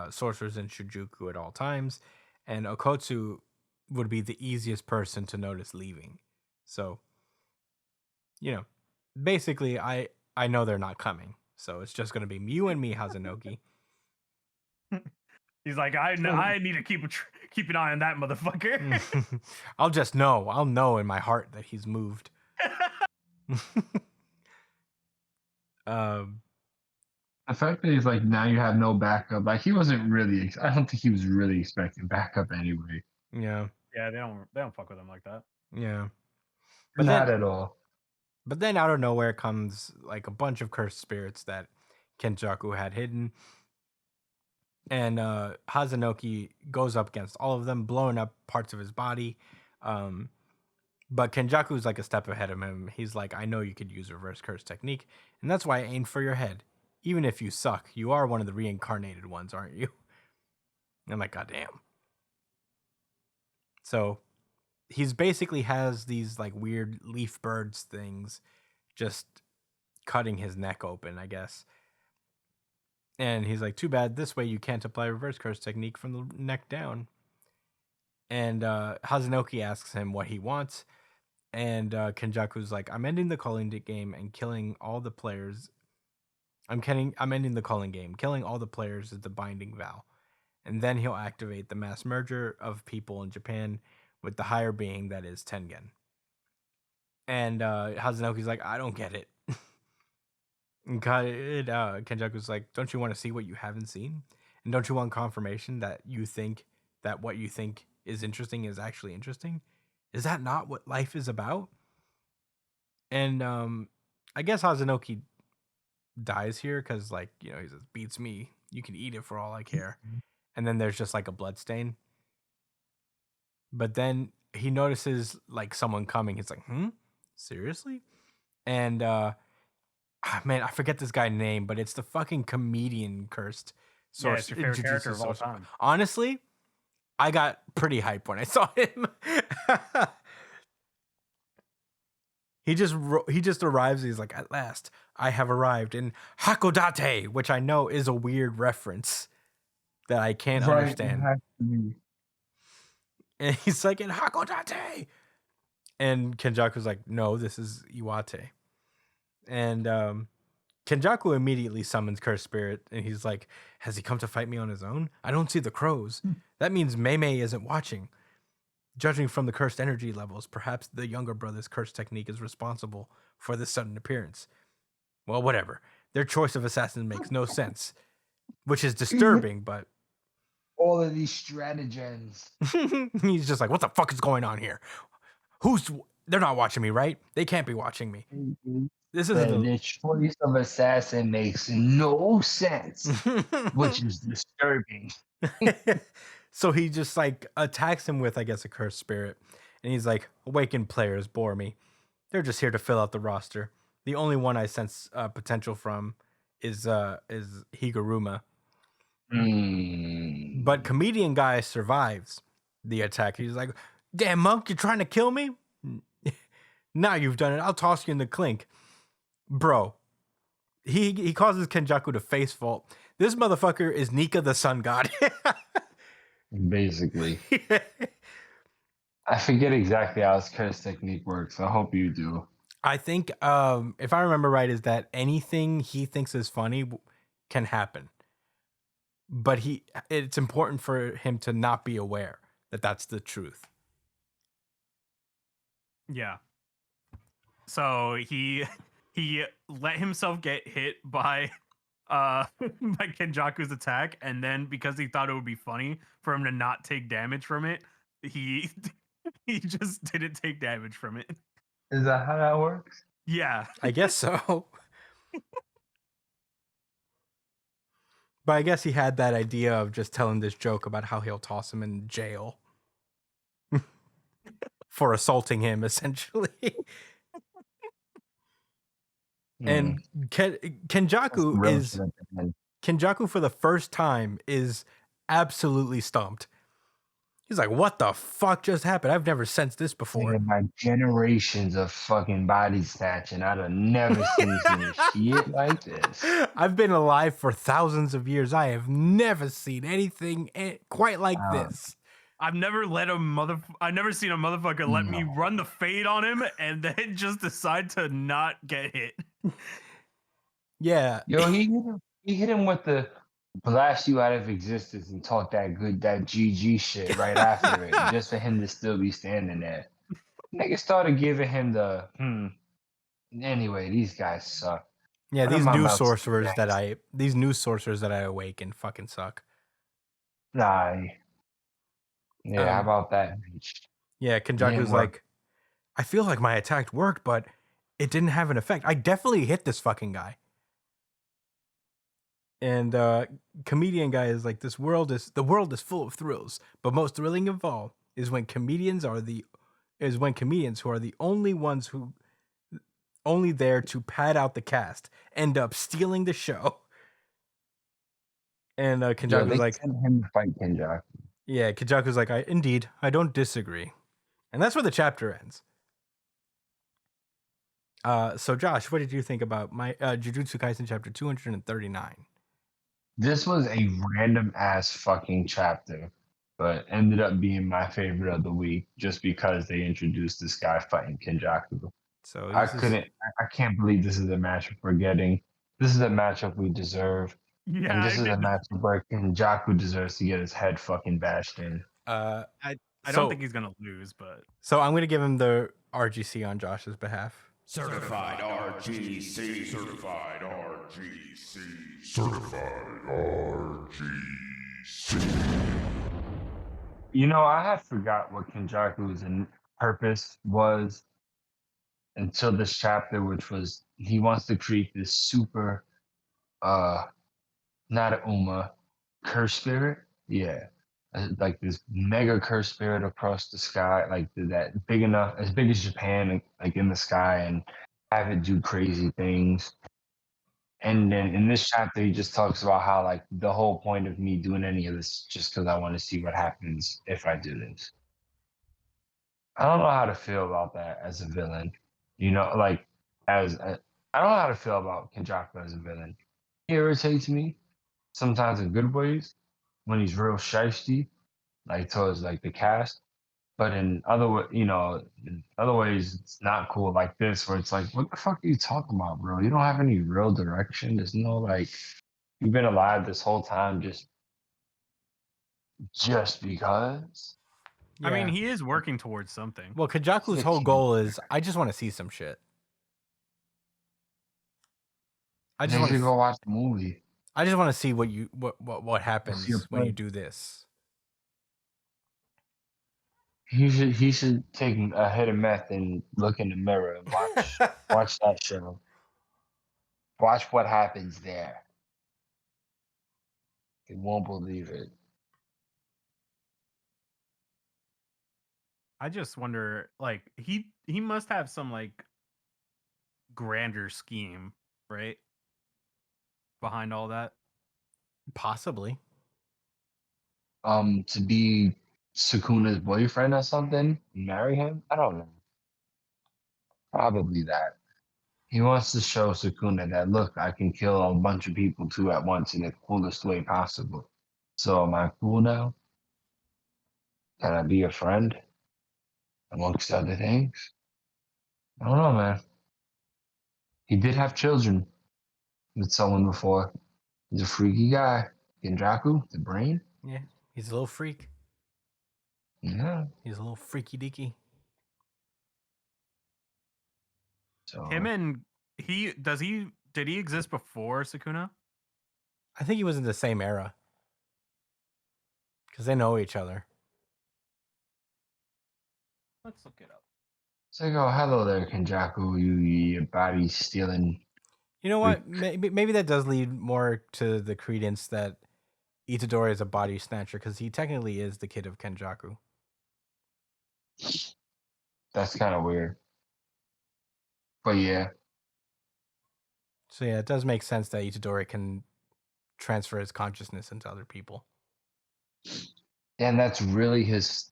sorcerers in Shujuku at all times, and Okotsu would be the easiest person to notice leaving. So, basically, I know they're not coming. So it's just going to be you and me, Hazunoki. He's like, I need to keep an eye on that motherfucker. I'll just know. I'll know in my heart that he's moved. The fact that he's like, now you have no backup. Like, he wasn't really. I don't think he was really expecting backup anyway. Yeah. Yeah, they don't fuck with him like that. Yeah. But not at all. But then out of nowhere comes like a bunch of cursed spirits that Kenjaku had hidden. And Hazunoki goes up against all of them, blowing up parts of his body. But Kenjaku's like a step ahead of him. He's like, I know you could use reverse curse technique, and that's why I aimed for your head. Even if you suck, you are one of the reincarnated ones, aren't you? And I'm like, goddamn. So he's basically has these like weird leaf birds things just cutting his neck open, I guess. And he's like, too bad, this way you can't apply reverse curse technique from the neck down. And Hazunoki asks him what he wants. And Kenjaku's like, I'm ending the calling game and killing all the players. I'm ending the calling game. Killing all the players is the binding vow. And then he'll activate the mass merger of people in Japan with the higher being that is Tengen. And Hazunoki's like, I don't get it. And Kenjaku's like, don't you want to see what you haven't seen? And don't you want confirmation that you think that what you think is interesting is actually interesting? Is that not what life is about? And I guess Hazunoki dies here because, like, he says, beats me. You can eat it for all I care. And then there's just like a blood stain. But then he notices like someone coming. He's like, seriously? And man, I forget this guy's name, but it's the fucking comedian cursed Yeah, it's your favorite character of all time. Honestly, I got pretty hyped when I saw him. He just arrives. He's like, at last, I have arrived in Hakodate, which I know is a weird reference that I can't understand. And he's like, in Hakodate. And Kenjaku's like, no, this is Iwate. And Kenjaku immediately summons Cursed Spirit, and he's like, has he come to fight me on his own? I don't see the crows. That means Mei isn't watching. Judging from the cursed energy levels, perhaps the younger brother's curse technique is responsible for this sudden appearance. Well, whatever. Their choice of assassin makes no sense, which is disturbing, but... All of these stratagems. He's just like, what the fuck is going on here? They're not watching me, right? They can't be watching me. This is the choice of assassin makes no sense, which is disturbing. So he just like attacks him with, I guess, a cursed spirit. And he's like, awakened players bore me. They're just here to fill out the roster. The only one I sense potential from is Higuruma. But comedian guy survives the attack. He's like, damn monk, you're trying to kill me? Now you've done it. I'll toss you in the clink. Bro, he causes Kenjaku to face fault. This motherfucker is Nika the sun god. Basically. I forget exactly how his curse technique works. I hope you do. I think, if I remember right, is that anything he thinks is funny can happen. But it's important for him to not be aware that that's the truth. Yeah. So he he let himself get hit by by Kenjaku's attack, and then because he thought it would be funny for him to not take damage from it, he he just didn't take damage from it. Is that how that works? Yeah. I guess so. But I guess he had that idea of just telling this joke about how he'll toss him in jail for assaulting him, essentially. And Kenjaku is Kenjaku for the first time is absolutely stumped. He's like, "What the fuck just happened? I've never sensed this before." in my generations of fucking body snatching, I'd have never seen some shit like this. I've been alive for thousands of years. I have never seen anything quite like this. I've never seen a motherfucker let me run the fade on him and then just decide to not get hit. Yeah. Yo, he hit him with the blast you out of existence and talk that GG shit right after it, just for him to still be standing there. Nigga started giving him the Anyway, these guys suck. Yeah, What these am I news about to sorcerers say? these news sorcerers that I awaken fucking suck. Nah. Yeah, how about that, bitch? Yeah, Kenjaku's work. like, I feel like my attack worked, but it didn't have an effect. I definitely hit this fucking guy. And comedian guy is like, the world is full of thrills, but most thrilling of all is when comedians who are the only ones who only there to pad out the cast end up stealing the show. And Kenjaku's like, sent him to fight Kenjaku. Yeah, Kenjaku's like, I don't disagree. And that's where the chapter ends. So Josh, what did you think about my Jujutsu Kaisen chapter 239? This was a random ass fucking chapter, but ended up being my favorite of the week just because they introduced this guy fighting Kenjaku. So I can't believe this is a matchup we're getting. This is a matchup we deserve. Yeah, And this is a matchup where Kenjaku deserves to get his head fucking bashed in. I don't think he's gonna lose, but so I'm gonna give him the RGC on Josh's behalf. Certified RGC. Certified RGC. Certified RGC. You know, I had forgot what Kenjaku's purpose was until this chapter, which was he wants to create this super not a Uma curse spirit. Yeah. Like this mega curse spirit across the sky, like that big enough, as big as Japan, like in the sky, and have it do crazy things. And then in this chapter, he just talks about how like the whole point of me doing any of this just because I want to see what happens if I do this. I don't know how to feel about that as a villain. You know, like I don't know how to feel about Kenjaku as a villain. He irritates me sometimes in good ways when he's real shiesty, like towards like the cast. But in other ways, it's not cool like this, where it's like, what the fuck are you talking about, bro? You don't have any real direction. There's no like, you've been alive this whole time just because. I mean, he is working towards something. Well, Kenjaku's whole goal is, I just want to see some shit. I just want to go watch the movie. I just want to see what happens when you do this. He should take a hit of meth and look in the mirror and watch that show. Watch what happens there. You won't believe it. I just wonder, like, he must have some like grander scheme, right? Behind all that. Possibly. To be Sukuna's boyfriend or something, marry him? I don't know. Probably that. He wants to show Sukuna that, look, I can kill a bunch of people too at once in the coolest way possible. So am I cool now? Can I be a friend? Amongst other things? I don't know, man. He did have children with someone before. He's a freaky guy. Kenjaku, the brain? Yeah, he's a little freak. Yeah. He's a little freaky deaky. So Him and did he exist before Sukuna? I think he was in the same era because they know each other. Let's look it up. It's like, oh, hello there, Kenjaku, you body stealing. You know what? Maybe that does lead more to the credence that Itadori is a body snatcher because he technically is the kid of Kenjaku. That's kind of weird. But yeah, So yeah, it does make sense that Itadori can transfer his consciousness into other people. and that's really his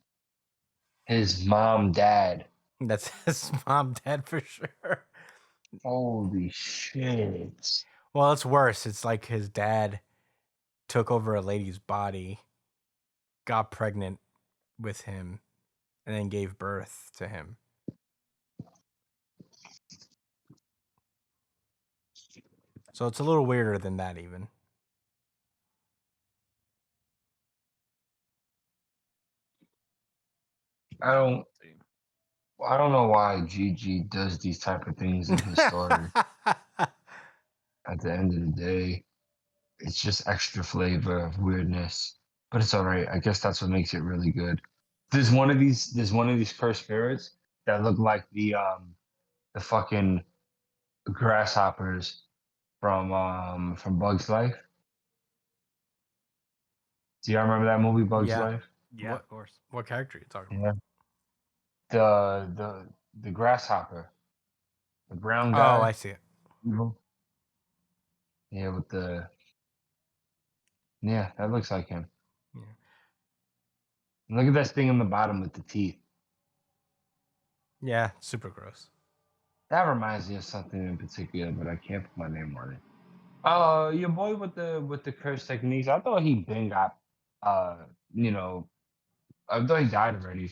mom, dad. That's his mom, dad for sure. Holy shit. Well, it's worse. It's like his dad took over a lady's body, got pregnant with him, and then gave birth to him. So it's a little weirder than that, even. I don't know why Gigi does these type of things in his story. At the end of the day, it's just extra flavor of weirdness. But it's all right. I guess that's what makes it really good. There's one of these cursed spirits that look like the fucking grasshoppers from Bug's Life. Do y'all remember that movie Bug's Yeah. Life? Yeah, What- of course. What character are you talking Yeah. The grasshopper. The brown about? guy. Oh, I see it. Yeah, with the that looks like him. Yeah. Look at that thing on the bottom with the teeth. Yeah, super gross. That reminds me of something in particular, but I can't put my name on it. Your boy with the curse techniques. I thought he been got you know, I thought he died already.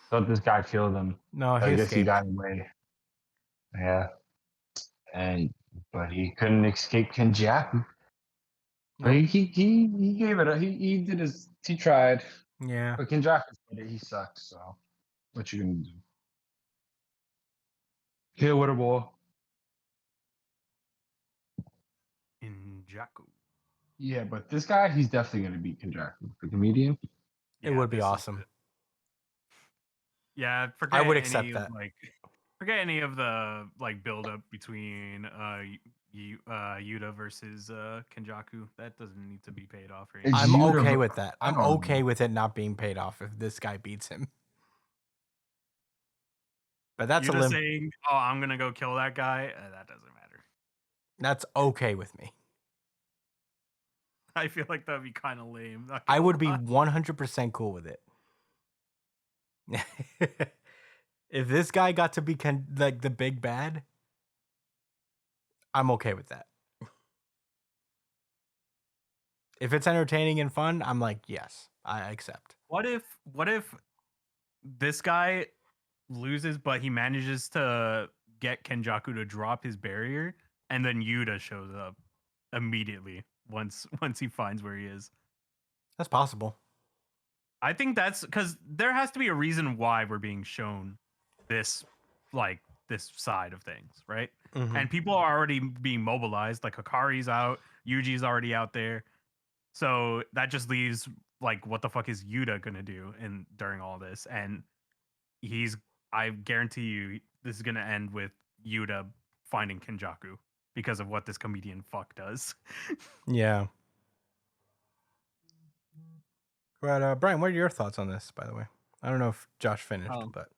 Thought this guy killed him. No, he I guess he escaped. got away. Yeah. But he couldn't escape Kenjaku. But Nope. he gave it he did he tried. Yeah. But Kenjaku did it, he sucked, so what you gonna do? Here with a war. In Jakku. Yeah, but this guy, he's definitely gonna beat Kenjaku, the comedian. It would be this is awesome. Yeah, forget I would any accept of, that. forget any of the build up between Yuta versus Kenjaku. That doesn't need to be paid off or It's I'm anything. okay Yuta- with that. I I'm don't okay know. with it not being paid off if this guy beats him. But that's Yuta a limp. saying, "Oh, I'm gonna go kill that guy." That doesn't matter. That's okay with me. I feel like that'd be kind of lame. not I gonna would be lie. 100% cool with it. If this guy got to be like the big bad, I'm okay with that. If it's entertaining and fun, I'm like, yes, I accept. What if this guy loses, but he manages to get Kenjaku to drop his barrier, and then Yuta shows up immediately once he finds where he is? That's possible. I think that's because there has to be a reason why we're being shown this side of things, right? Mhm. And people are already being mobilized. Like Hikari's out, Yuji's already out there, so that just leaves like, what the fuck is Yuta gonna do during all this? And I guarantee you, this is gonna end with Yuta finding Kenjaku because of what this comedian fuck does. Yeah. But Brian, what are your thoughts on this, by the way? I don't know if Josh finished, but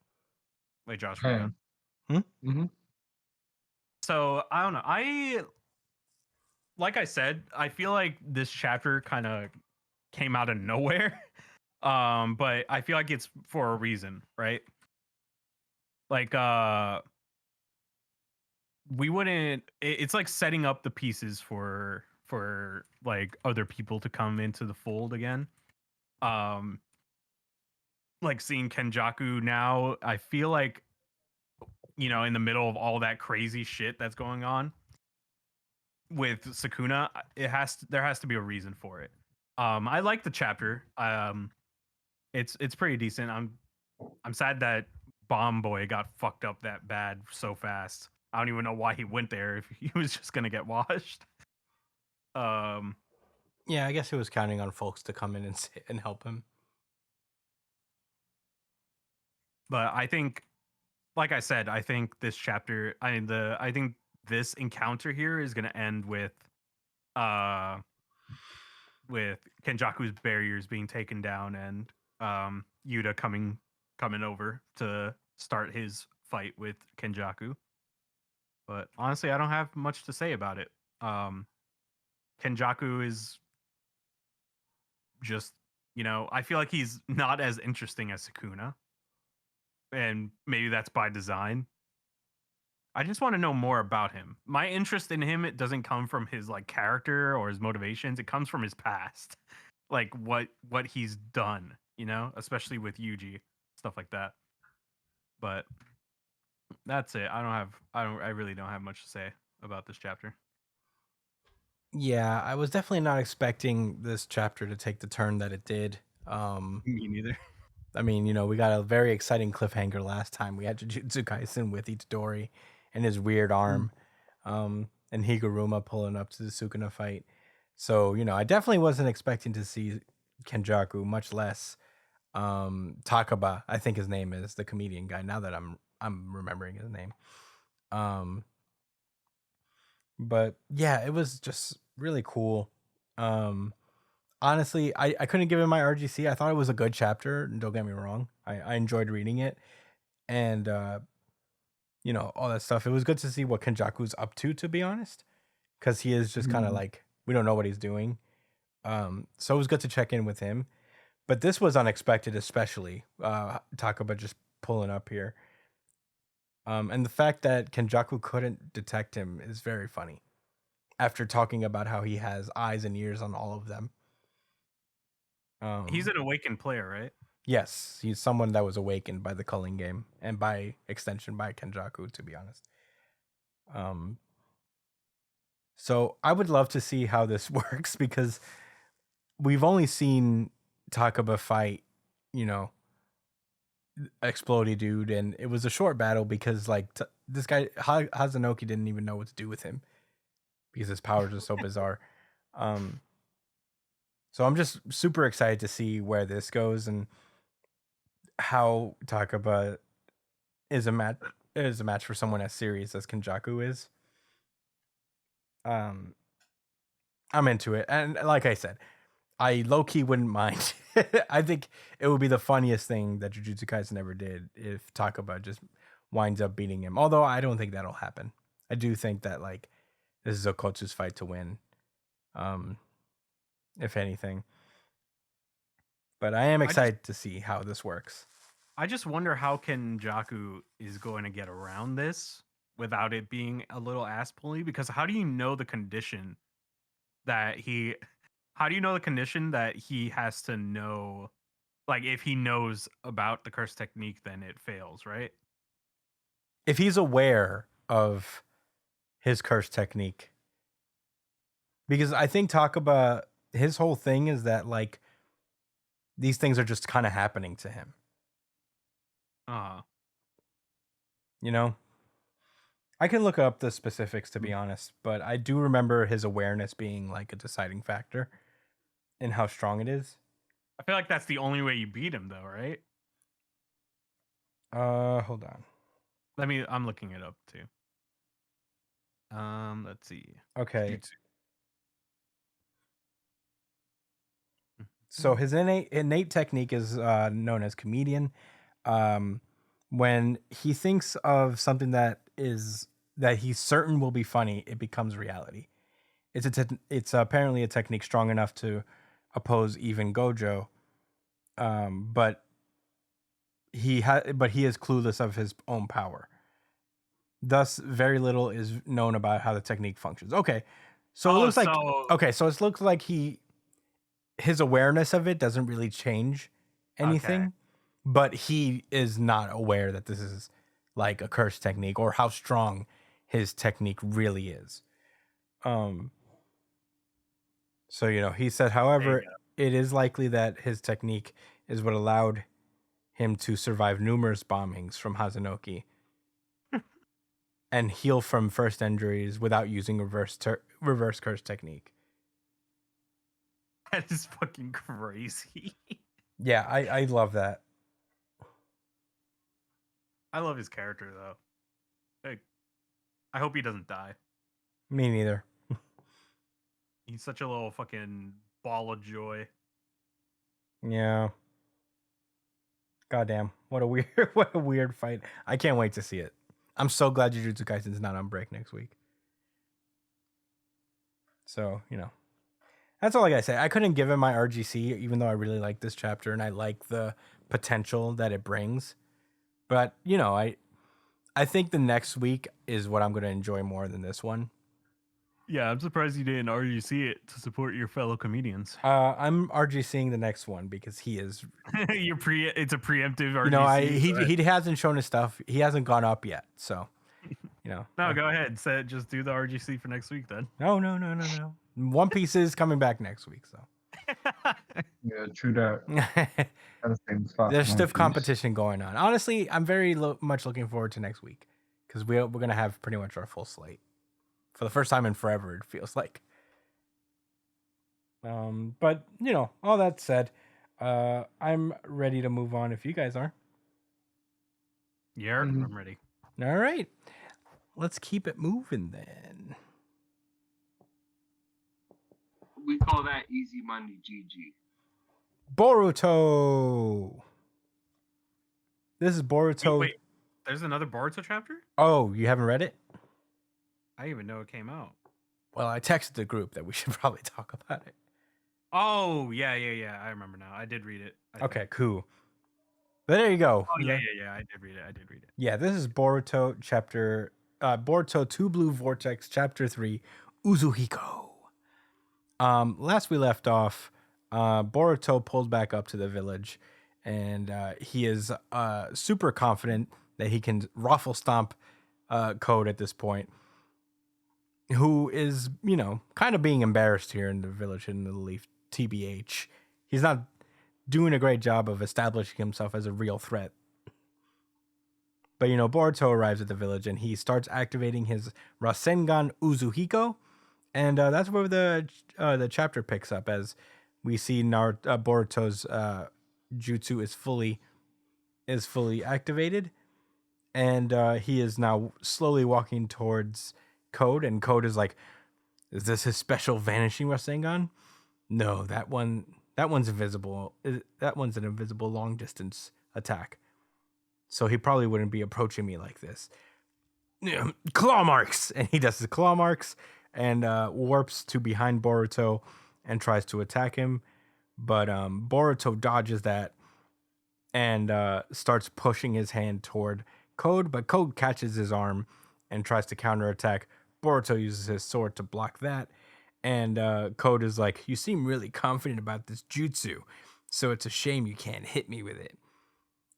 Wait, Josh, were you done? Mm-hmm. So I don't know. Like I said, I feel like this chapter kind of came out of nowhere. But I feel like it's for a reason, right? Like we wouldn't it's like setting up the pieces for like other people to come into the fold again. Like seeing Kenjaku now, I feel like, in the middle of all that crazy shit that's going on with Sukuna, there has to be a reason for it. I like the chapter. It's pretty decent. I'm sad that Bomb Boy got fucked up that bad so fast. I don't even know why he went there if he was just gonna get washed. Yeah, I guess he was counting on folks to come in and help him. But I think, like I said, I think this chapter, I think this encounter here is gonna end with Kenjaku's barriers being taken down and Yuta coming over to start his fight with Kenjaku. But honestly, I don't have much to say about it. Kenjaku is just, I feel like he's not as interesting as Sukuna. And maybe that's by design. I just want to know more about him. My interest in him, it doesn't come from his like character or his motivations. It comes from his past. Like what he's done, especially with Yuji, stuff like that. But that's it. I really don't have much to say about this chapter. Yeah, I was definitely not expecting this chapter to take the turn that it did. Me neither. I mean, we got a very exciting cliffhanger last time. We had Jujutsu Kaisen with Itadori and his weird arm, and Higuruma pulling up to the Sukuna fight. So, I definitely wasn't expecting to see Kenjaku, much less Takaba, I think his name is, the comedian guy, now that I'm remembering his name. But yeah, it was just really cool. Honestly, I couldn't give it my RGC. I thought it was a good chapter. Don't get me wrong. I enjoyed reading it. And, all that stuff. It was good to see what Kenjaku's up to be honest. Because he is just kind of like, we don't know what he's doing. So it was good to check in with him. But this was unexpected, especially Takaba just pulling up here. And the fact that Kenjaku couldn't detect him is very funny. After talking about how he has eyes and ears on all of them. He's an awakened player, right? Yes, he's someone that was awakened by the culling game and by extension by Kenjaku, to be honest. So I would love to see how this works because we've only seen Takaba fight, Explodey dude, and it was a short battle because like this guy Hazanoki didn't even know what to do with him because his powers are so bizarre. So I'm just super excited to see where this goes and how Takaba is a match for someone as serious as Kenjaku is. I'm into it, and like I said, I low-key wouldn't mind. I think it would be the funniest thing that Jujutsu Kaisen ever did if Takaba just winds up beating him. Although I don't think that'll happen. I do think that like this is Okotsu's fight to win. If anything. But I am excited to see how this works. I just wonder how Kenjaku is going to get around this without it being a little ass pully, because how do you know the condition that he has to know, like if he knows about the curse technique, then it fails, right? If he's aware of his curse technique, because I think Takaba, his whole thing is that like these things are just kind of happening to him. I can look up the specifics to be honest, but I do remember his awareness being like a deciding factor in how strong it is. I feel like that's the only way you beat him though, right? Hold on. I'm looking it up too. Let's see. Okay. So his innate technique is known as comedian. When he thinks of something that he's certain will be funny, it becomes reality. It's apparently a technique strong enough to oppose even Gojo, but he is clueless of his own power. Thus, very little is known about how the technique functions. Okay, so it looks like so it looks like his awareness of it doesn't really change anything, but he is not aware that this is like a curse technique or how strong his technique really is. So, he said, however, it is likely that his technique is what allowed him to survive numerous bombings from Hazanoki. and heal from first injuries without using reverse curse technique. That is fucking crazy. Yeah, I love that. I love his character though. Like, I hope he doesn't die. Me neither. He's such a little fucking ball of joy. Yeah. Goddamn. What a weird fight. I can't wait to see it. I'm so glad Jujutsu Kaisen's not on break next week. So, that's all I gotta say. I couldn't give him my RGC, even though I really like this chapter and I like the potential that it brings. But, I think the next week is what I'm gonna enjoy more than this one. Yeah, I'm surprised you didn't RGC it to support your fellow comedians. I'm RGCing the next one because he is. It's a preemptive RGC. He hasn't shown his stuff. He hasn't gone up yet, so No, go ahead. Just do the RGC for next week then. No. One Piece is coming back next week, so. Yeah, true that. There's stiff competition going on. Honestly, I'm very much looking forward to next week because we're gonna have pretty much our full slate for the first time in forever. It feels like. But all that said, I'm ready to move on if you guys are. Yeah, I'm ready. All right, let's keep it moving then. We call that Easy Money GG. Boruto. This is Boruto. Wait, there's another Boruto chapter? Oh, you haven't read it? I didn't even know it came out. Well, I texted the group that we should probably talk about it. Oh, yeah. I remember now. I did read it. Okay, cool. But there you go. Oh, yeah. I did read it. Yeah, this is Boruto chapter, Boruto 2 Blue Vortex, chapter 3, Uzuhiko. Last we left off, Boruto pulled back up to the village, and he is super confident that he can raffle stomp Code at this point, who is, kind of being embarrassed here in the village in the Leaf, TBH. He's not doing a great job of establishing himself as a real threat. But, Boruto arrives at the village, and he starts activating his Rasengan Uzuhiko, and that's where the chapter picks up, as we see Boruto's jutsu is fully activated, and he is now slowly walking towards Code, and Code is like, "Is this his special vanishing Rasengan? No, that one's invisible. That one's an invisible long distance attack. So he probably wouldn't be approaching me like this. Claw marks!" And he does his claw marks and warps to behind Boruto and tries to attack him. But Boruto dodges that and starts pushing his hand toward Code. But Code catches his arm and tries to counterattack. Boruto uses his sword to block that. And Code is like, "You seem really confident about this jutsu, so it's a shame you can't hit me with it."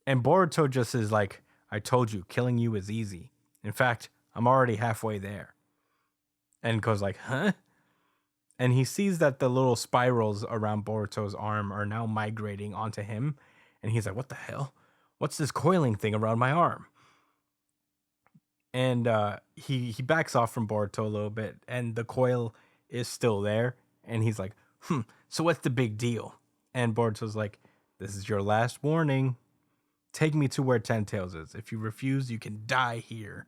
And Boruto just is like, "I told you, killing you is easy. In fact, I'm already halfway there." And Code's like, "Huh?" And he sees that the little spirals around Boruto's arm are now migrating onto him. And he's like, "What the hell? What's this coiling thing around my arm?" And he backs off from Boruto a little bit, and the coil is still there. And he's like, "So what's the big deal?" And Boruto's like, "This is your last warning. Take me to where Ten Tails is. If you refuse, you can die here."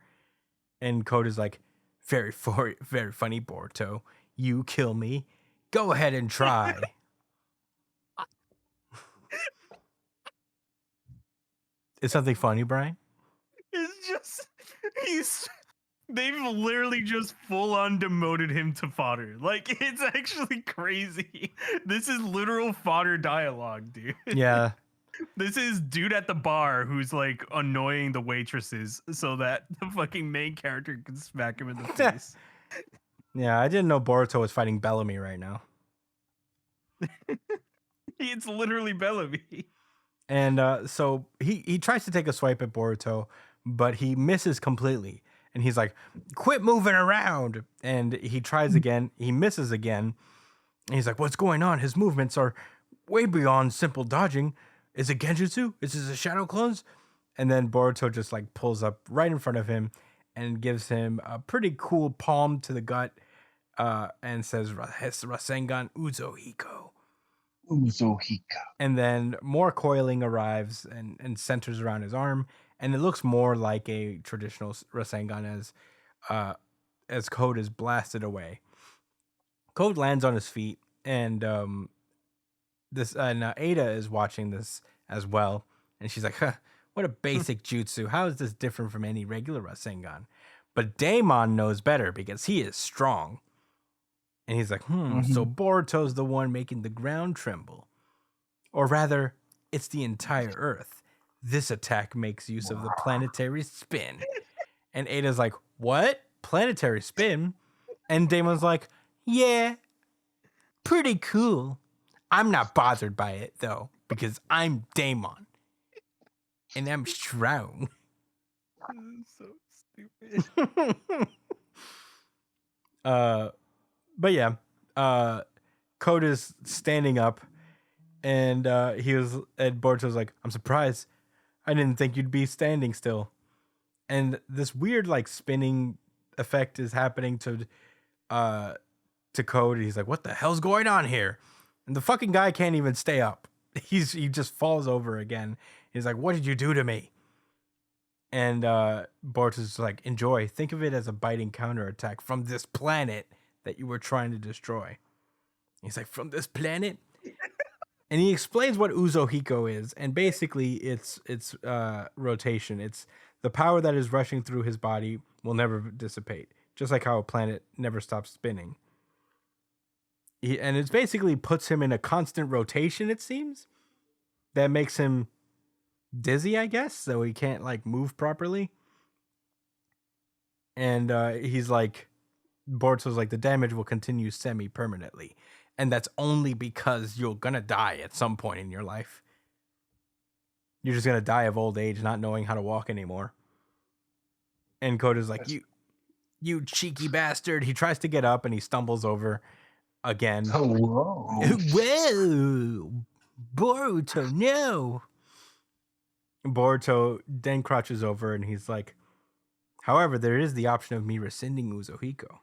And Code is like, very funny, Boruto. You kill me. Go ahead and try." Is something funny, Brian? It's just they've literally just full on demoted him to fodder. Like, it's actually crazy. This is literal fodder dialogue, dude. Yeah. This is dude at the bar who's like annoying the waitresses so that the fucking main character can smack him in the face. Yeah, I didn't know Boruto was fighting Bellamy right now. It's literally Bellamy. And so he tries to take a swipe at Boruto, but he misses completely. And he's like, "Quit moving around." And he tries again. He misses again. And he's like, "What's going on? His movements are way beyond simple dodging. Is it Genjutsu? Is this a shadow clone?" And then Boruto just like pulls up right in front of him and gives him a pretty cool palm to the gut and says, Rasengan Uzohiko. Uzohika. And then more coiling arrives and centers around his arm, and it looks more like a traditional Rasengan as Code is blasted away. Code lands on his feet, and Ada is watching this as well, and she's like, huh, what a basic jutsu. How is this different from any regular Rasengan? But Daemon knows better because he is strong. And he's like, so Boruto's the one making the ground tremble. Or rather, it's the entire Earth. This attack makes use of the planetary spin. And Ada's like, what? Planetary spin? And Daemon's like, yeah, pretty cool. I'm not bothered by it, though, because I'm Daemon. And I'm strong. So stupid. But yeah, Code is standing up, and Boruto's like, I'm surprised. I didn't think you'd be standing still. And this weird like spinning effect is happening to Code. He's like, what the hell's going on here? And the fucking guy can't even stay up. He just falls over again. He's like, what did you do to me? And Boruto's like, enjoy. Think of it as a biting counterattack from this planet that you were trying to destroy. He's like, from this planet? And he explains what Uzohiko is. And basically, it's rotation. It's the power that is rushing through his body will never dissipate. Just like how a planet never stops spinning. And it basically puts him in a constant rotation, it seems. That makes him dizzy, I guess. So he can't like move properly. And he's like, Boruto's like, the damage will continue semi-permanently. And that's only because you're gonna die at some point in your life. You're just gonna die of old age, not knowing how to walk anymore. And Koda's like, you cheeky bastard. He tries to get up and he stumbles over again. Oh, whoa. Whoa! Boruto, no! Boruto then crouches over and he's like, however, there is the option of me rescinding Uzohiko.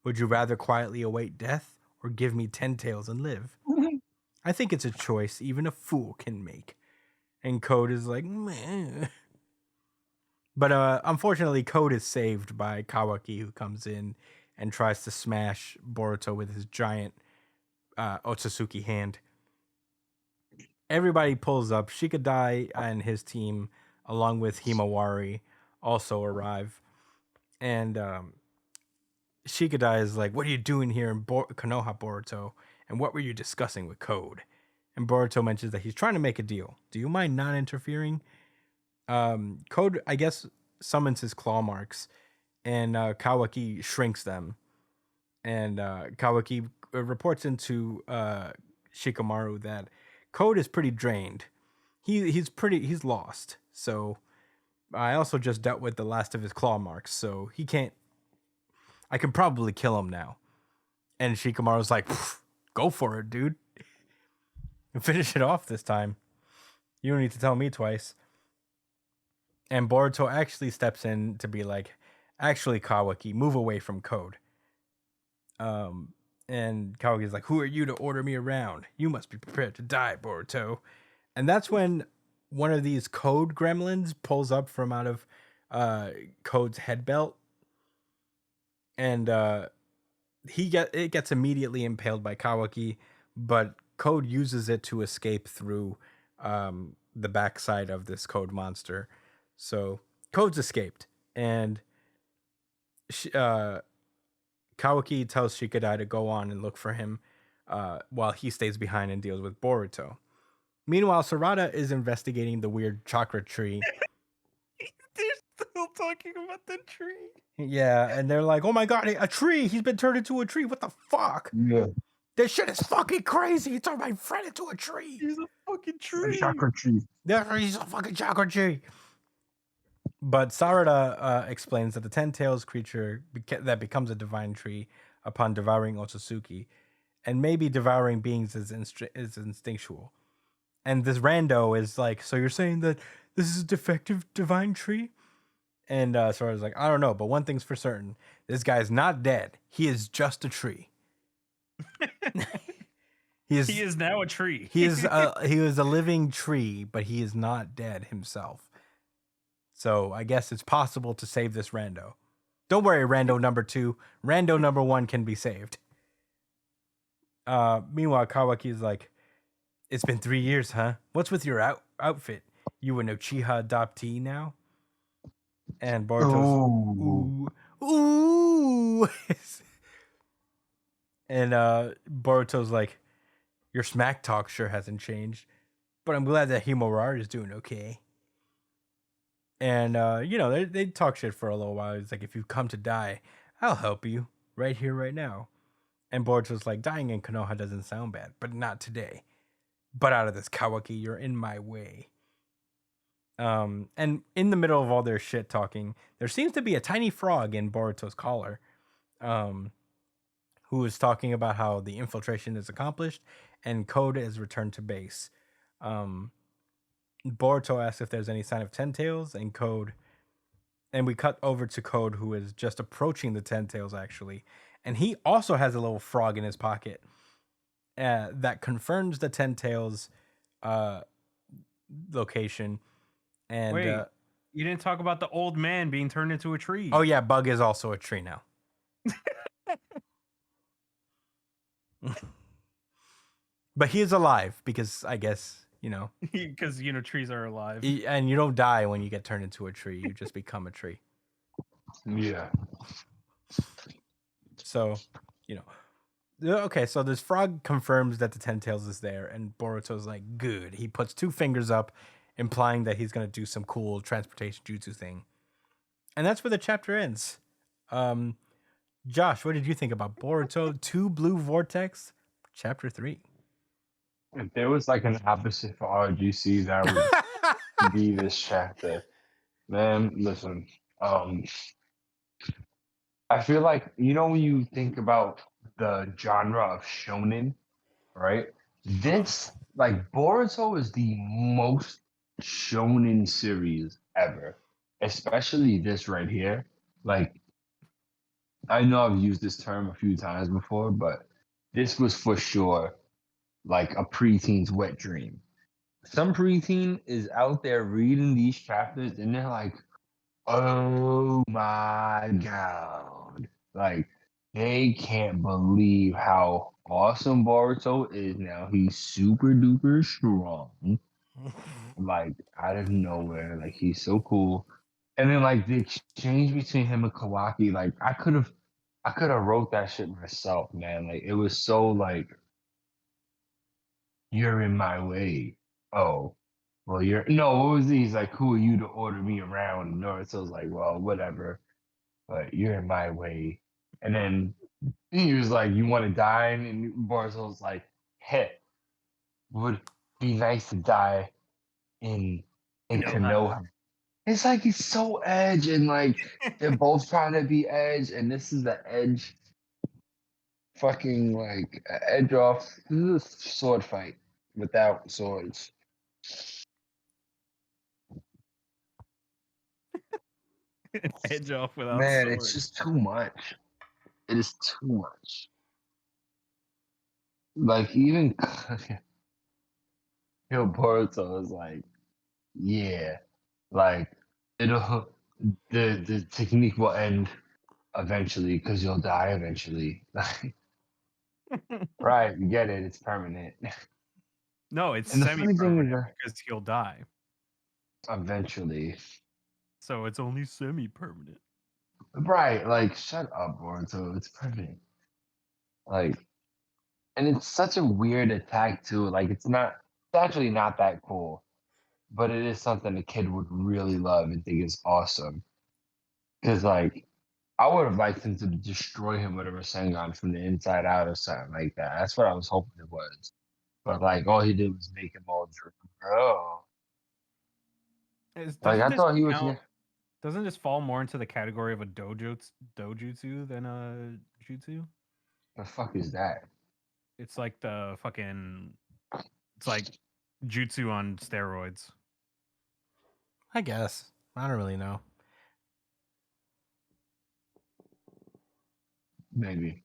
Would you rather quietly await death or give me 10 tails and live? I think it's a choice even a fool can make. And Code is like, meh. But unfortunately, Code is saved by Kawaki, who comes in and tries to smash Boruto with his giant Otsutsuki hand. Everybody pulls up. Shikadai and his team, along with Himawari, also arrive. And Shikadai is like, what are you doing here in Konoha, Boruto? And what were you discussing with Code? And Boruto mentions that he's trying to make a deal. Do you mind not interfering? Code, I guess, summons his claw marks, and Kawaki shrinks them. And Kawaki reports into Shikamaru that Code is pretty drained. He's lost. So I also just dealt with the last of his claw marks, so he can't. I can probably kill him now. And Shikamaru's like, go for it, dude. And finish it off this time. You don't need to tell me twice. And Boruto actually steps in to be like, actually, Kawaki, move away from Code. And Kawaki's like, who are you to order me around? You must be prepared to die, Boruto. And that's when one of these Code gremlins pulls up from out of Code's head belt. And it gets immediately impaled by Kawaki, but Code uses it to escape through the backside of this Code monster. So Code's escaped, and Kawaki tells Shikadai to go on and look for him while he stays behind and deals with Boruto. Meanwhile, Sarada is investigating the weird chakra tree. They're still talking about the tree. Yeah, and they're like, oh my god, a tree! He's been turned into a tree! What the fuck? Yeah. This shit is fucking crazy! He turned my friend into a tree! He's a fucking tree. Chakra tree. Yeah, he's a fucking chakra tree! But Sarada explains that the 10 tails creature that becomes a divine tree upon devouring Otsutsuki, and maybe devouring beings is instinctual. And this rando is like, so you're saying that this is a defective divine tree? And Sora's like, I don't know, but one thing's for certain: this guy's not dead. He is just a tree. He is now a tree. he is a living tree, but he is not dead himself. So I guess it's possible to save this rando. Don't worry, rando number 2. Rando number 1 can be saved. Meanwhile, Kawaki's like, it's been 3 years, huh? What's with your outfit? You an Uchiha adoptee now? And Boruto's, ooh. And Boruto's like, your smack talk sure hasn't changed, but I'm glad that Himura is doing okay. And, they talk shit for a little while. It's like, if you come to die, I'll help you right here, right now. And Boruto's like, dying in Konoha doesn't sound bad, but not today. But out of this, Kawaki, you're in my way. And in the middle of all their shit talking, there seems to be a tiny frog in Boruto's collar, who is talking about how the infiltration is accomplished and Code is returned to base. Boruto asks if there's any sign of Ten Tails, and we cut over to Code, who is just approaching the Ten Tails, actually. And he also has a little frog in his pocket that confirms the Ten Tails location. And wait, you didn't talk about the old man being turned into a tree. Oh yeah, Bug is also a tree now. But he is alive because I guess, because trees are alive. And you don't die when you get turned into a tree. You just become a tree. Yeah. So, okay, so this frog confirms that the Ten Tails is there, and Boruto's like, good. He puts 2 fingers up, implying that he's going to do some cool transportation jutsu thing. And that's where the chapter ends. Josh, what did you think about Boruto 2 Blue Vortex, Chapter 3? If there was like an opposite for RGC, that would be this chapter. Man, listen. I feel like, when you think about the genre of shonen, right? This, like, Boruto is the most shonen series ever, especially this right here. Like, I know I've used this term a few times before, but this was for sure like a preteen's wet dream. Some preteen is out there reading these chapters and they're like, oh my God. Like, they can't believe how awesome Boruto is now. He's super duper strong. Like, out of nowhere. Like, he's so cool. And then, like, the exchange between him and Kawaki, like, I could have wrote that shit myself, man. Like, it was so, like, you're in my way. Oh, well, what was he? He's like, who are you to order me around? And Naruto's like, well, whatever, but you're in my way. And then he was like, you want to die? And Boruto's like, hey, would be nice to die in Konoha. It's like he's so edge, and like they're both trying to be edge, and this is the edge fucking like edge off. This is a sword fight without swords. Edge off without Man, swords. it's just too much. It is too much. Like even Boruto is like, yeah, like it'll the technique will end eventually because you'll die eventually. Right, you get it. It's permanent. No, it's And the funny thing is semi-permanent because he'll die. Eventually. So it's only semi-permanent. Right, like shut up, Boruto. It's permanent. Like, and it's such a weird attack too. Like, it's actually not that cool, but it is something a kid would really love and think is awesome. Because like, I would have liked him to destroy him with a Rasengan from the inside out or something like that. That's what I was hoping it was. But like, all he did was make him all bro. Like, I thought he was. Doesn't this fall more into the category of a dojutsu than a jutsu? The fuck is that? It's like the fucking. It's like jutsu on steroids. I guess. I don't really know. Maybe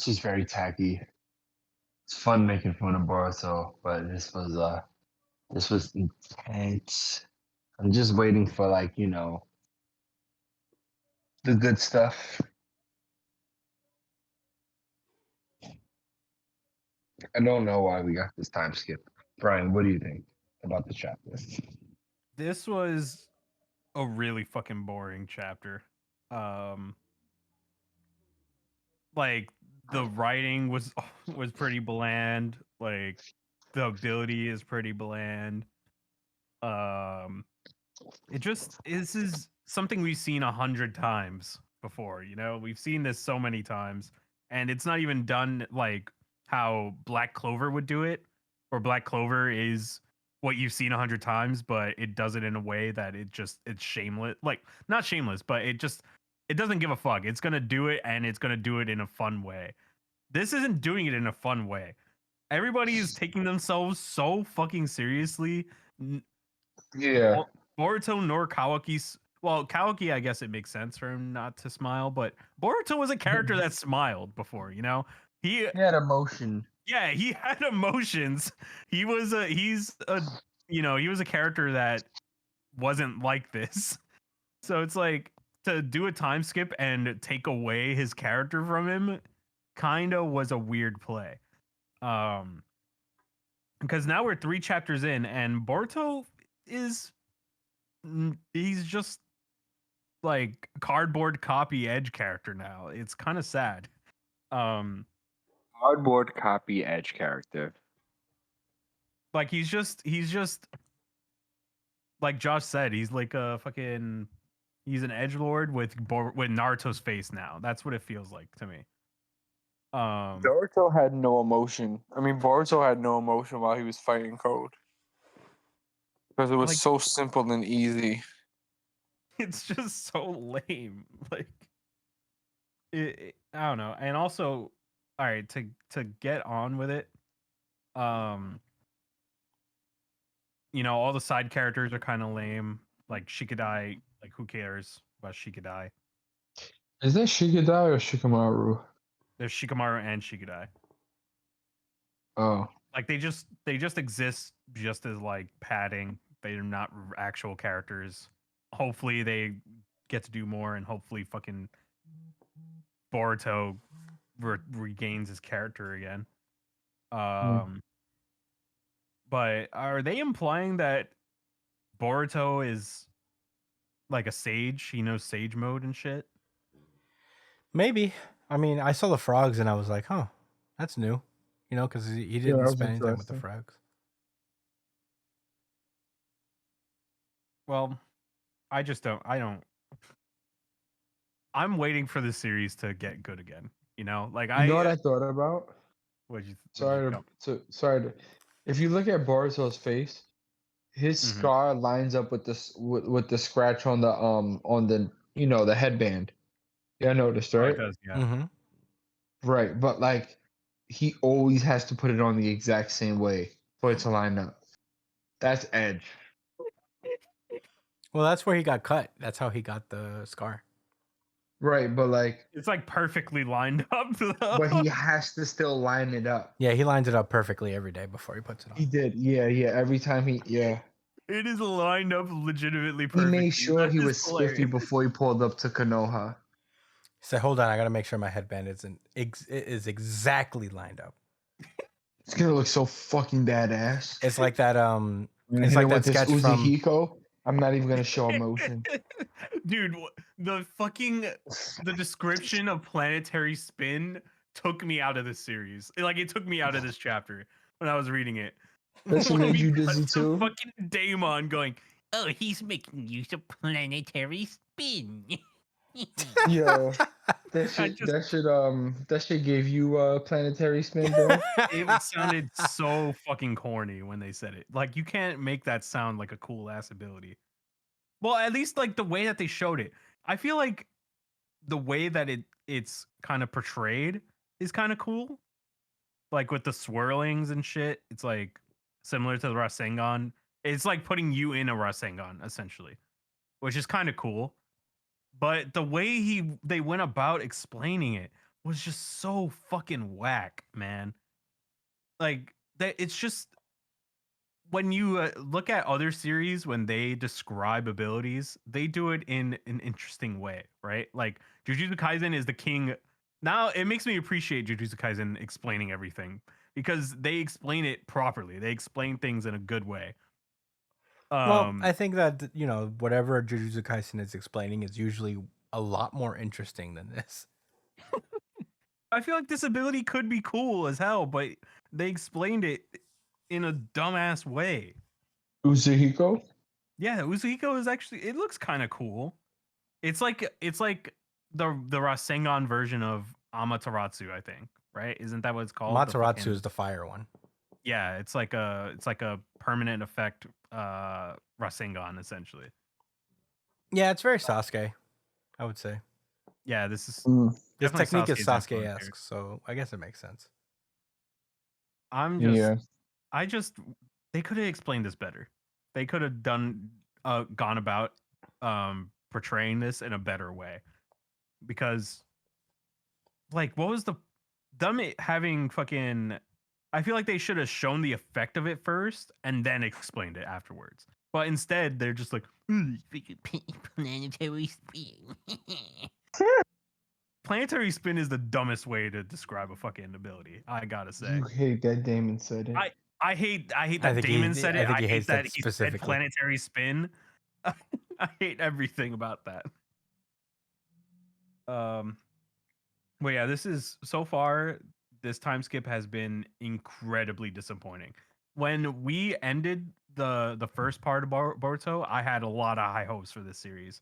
she's very tacky. It's fun making fun of Boruto, but this was intense. I'm just waiting for the good stuff. I don't know why we got this time skip. Brian, what do you think about the chapter? This was a really fucking boring chapter. Um, like the writing was was pretty bland. Like the ability is pretty bland. Um, this is something we've seen 100 times before. You know, we've seen this so many times, and it's not even done like how Black Clover would do it, or Black Clover is what you've seen 100 times, but it does it in a way that it's shameless. Like not shameless, but it doesn't give a fuck. It's gonna do it, and it's gonna do it in a fun way. This isn't doing it in a fun way. Everybody is taking themselves so fucking seriously. Yeah. Boruto nor Kawaki's. Well, Kawaki, I guess it makes sense for him not to smile, but Boruto was a character that smiled before, you know? He had emotion. Yeah, he had emotions. He was a he was a character that wasn't like this. So it's like to do a time skip and take away his character from him kind of was a weird play. Because now we're 3 chapters in and Boruto he's just like cardboard copy Edge character now. It's kind of sad. Cardboard copy Edge character. Like he's just like Josh said, he's like a fucking he's an edgelord with Naruto's face now. That's what it feels like to me. Boruto had no emotion. I mean, Boruto had no emotion while he was fighting Code because it was Like- so simple and easy. It's just so lame. Like I don't know. And also, all right, to get on with it, you know, all the side characters are kind of lame. Like Shikadai, like who cares about Shikadai? Is that Shikadai or Shikamaru? There's Shikamaru and Shikadai. Oh. Like they just exist just as like padding. They're not actual characters. Hopefully they get to do more, and hopefully fucking Boruto regains his character again. But are they implying that Boruto is like a sage? He knows sage mode and shit. Maybe. I mean, I saw the frogs and I was like, huh, that's new. You know, because he didn't that was spend any time with the interesting. frogs. Well, I don't. I'm waiting for the series to get good again. You know, like You know what I thought about? Sorry to. If you look at Boruto's face, his scar lines up with this with the scratch on the the headband. Yeah, I noticed, right? It does, yeah. Mm-hmm. Right, but like he always has to put it on the exact same way for it to line up. That's Edge. Well, that's where he got cut. That's how he got the scar. Right, but like It's like perfectly lined up though. but he has to still line it up. Yeah, he lines it up perfectly every day before he puts it on. He did. Yeah. Every time It is lined up legitimately he perfectly. made sure That he is was spiffy hilarious. before he pulled up to Konoha. He said, hold on, I gotta make sure my headband it is exactly lined up. It's gonna look so fucking badass. It's like that It's like like that sketch Uzi from Hiko. I'm not even gonna show emotion. Dude, the description of planetary spin took me out of this series. Like it took me out of this chapter when I was reading it. That shit When made we you cut dizzy to too? Fucking Daemon going, oh, he's making use of planetary spin. Yo, I that shit gave you planetary spin, bro. It sounded so fucking corny when they said it. Like you can't make that sound like a cool ass ability. Well, at least like the way that they showed it. I feel like the way that it's kind of portrayed is kind of cool. Like with the swirlings and shit, it's like similar to the Rasengan. It's like putting you in a Rasengan essentially, which is kind of cool. but the way they went about explaining it was just so fucking whack, man. Like that, it's just when you look at other series when they describe abilities, they do it in an interesting way, right? Like Jujutsu Kaisen is the king. Now it makes me appreciate Jujutsu Kaisen explaining everything because they explain it properly. They explain things in a good way. Well, I think that whatever Jujutsu Kaisen is explaining is usually a lot more interesting than this. I feel like this ability could be cool as hell, but they explained it in a dumbass way. Uzuhiko? Yeah, Uzuhiko is actually, it looks kind of cool. It's like the Rasengan version of Amaterasu, I think, right? Isn't that what it's called? Amaterasu is the fire one. Yeah, it's like a permanent effect Rasengan essentially. Yeah, it's very Sasuke, I would say. Yeah, this is this technique is Sasuke's Sasuke-esque, so I guess it makes sense. I just they could have explained this better. They could have gone about portraying this in a better way. Because like what was them having fucking, I feel like they should have shown the effect of it first and then explained it afterwards. But instead they're just like planetary spin. Planetary spin is the dumbest way to describe a fucking ability, I gotta say. You hate that Damon said it. I hate that Damon said it. I hate that he said planetary spin. I hate everything about that. Well, yeah, this is so far. This time skip has been incredibly disappointing. When we ended the first part of Boruto, I had a lot of high hopes for this series.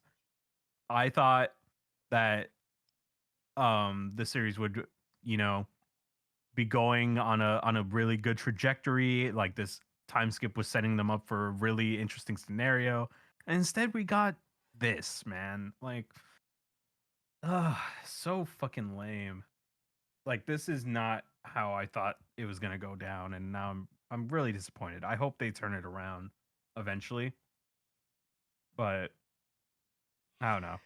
I thought that the series would, be going on a really good trajectory. Like this time skip was setting them up for a really interesting scenario. And instead we got this, man. Like so fucking lame. Like this is not how I thought it was gonna go down, and now I'm really disappointed. I hope they turn it around eventually. But I don't know.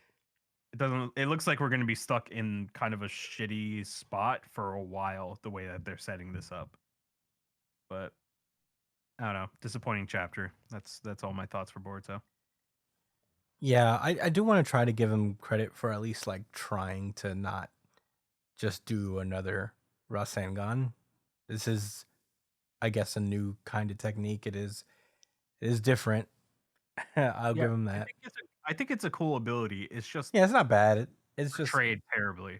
It looks like we're gonna be stuck in kind of a shitty spot for a while, the way that they're setting this up. But I don't know. Disappointing chapter. That's all my thoughts for Boruto. Yeah, I do want to try to give him credit for at least like trying to not just do another Rasengan. This is, I guess, a new kind of technique. It is different. I'll give him that. I think it's a cool ability. It's just it's not bad. It's just portrayed terribly.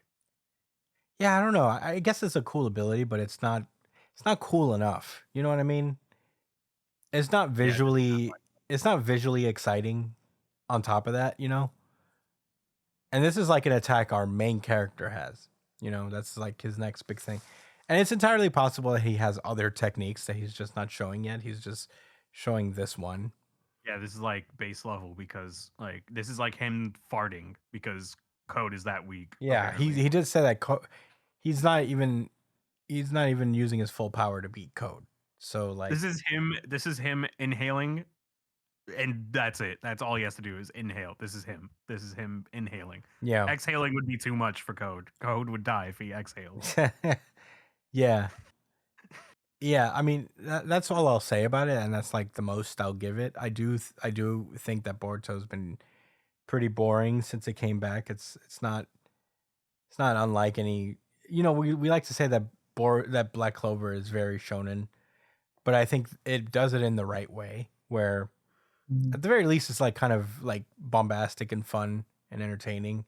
Yeah, I don't know. I guess it's a cool ability, but it's not cool enough. You know what I mean? It's not visually exciting on top of that, And this is like an attack our main character has. That's like his next big thing. And it's entirely possible that he has other techniques that he's just not showing yet. He's just showing this one. Yeah, this is like base level because like this is like him farting because code is that weak. Yeah, he did say that he's not even using his full power to beat code. So like this is him inhaling, and that's it. That's all he has to do is inhale. This is him inhaling. Yeah. Exhaling would be too much for code. Code would die if he exhaled. Yeah. Yeah, I mean that's all I'll say about it, and that's like the most I'll give it. I do think that Boruto's been pretty boring since it came back. It's not unlike any. We like to say that that Black Clover is very shonen, but I think it does it in the right way, where at the very least it's like kind of like bombastic and fun and entertaining.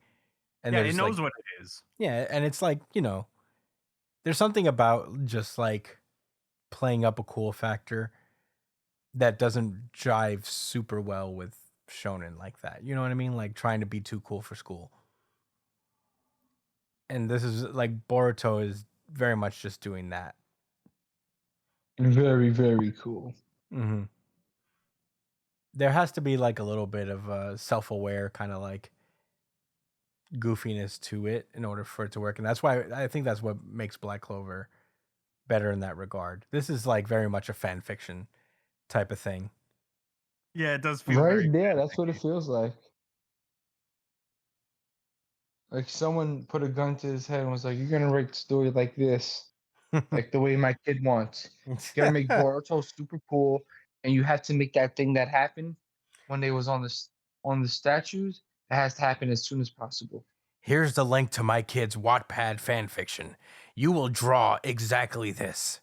And yeah, it knows what it is. Yeah, and it's like there's something about just like playing up a cool factor that doesn't jive super well with shonen like that. You know what I mean? Like trying to be too cool for school. And this is like Boruto is very much just doing that. Very, very cool. Mm-hmm. There has to be like a little bit of self-aware kind of like goofiness to it in order for it to work. And that's why I think that's what makes Black Clover better in that regard. This is like very much a fan fiction type of thing. Yeah, it does feel right there. That's what it feels like. Like someone put a gun to his head and was like, "You're gonna write the story like this, like the way my kid wants. You gotta make Boruto super cool, and you have to make that thing that happened when they was on the statues. It has to happen as soon as possible." Here's the link to my kid's Wattpad fanfiction. You will draw exactly this.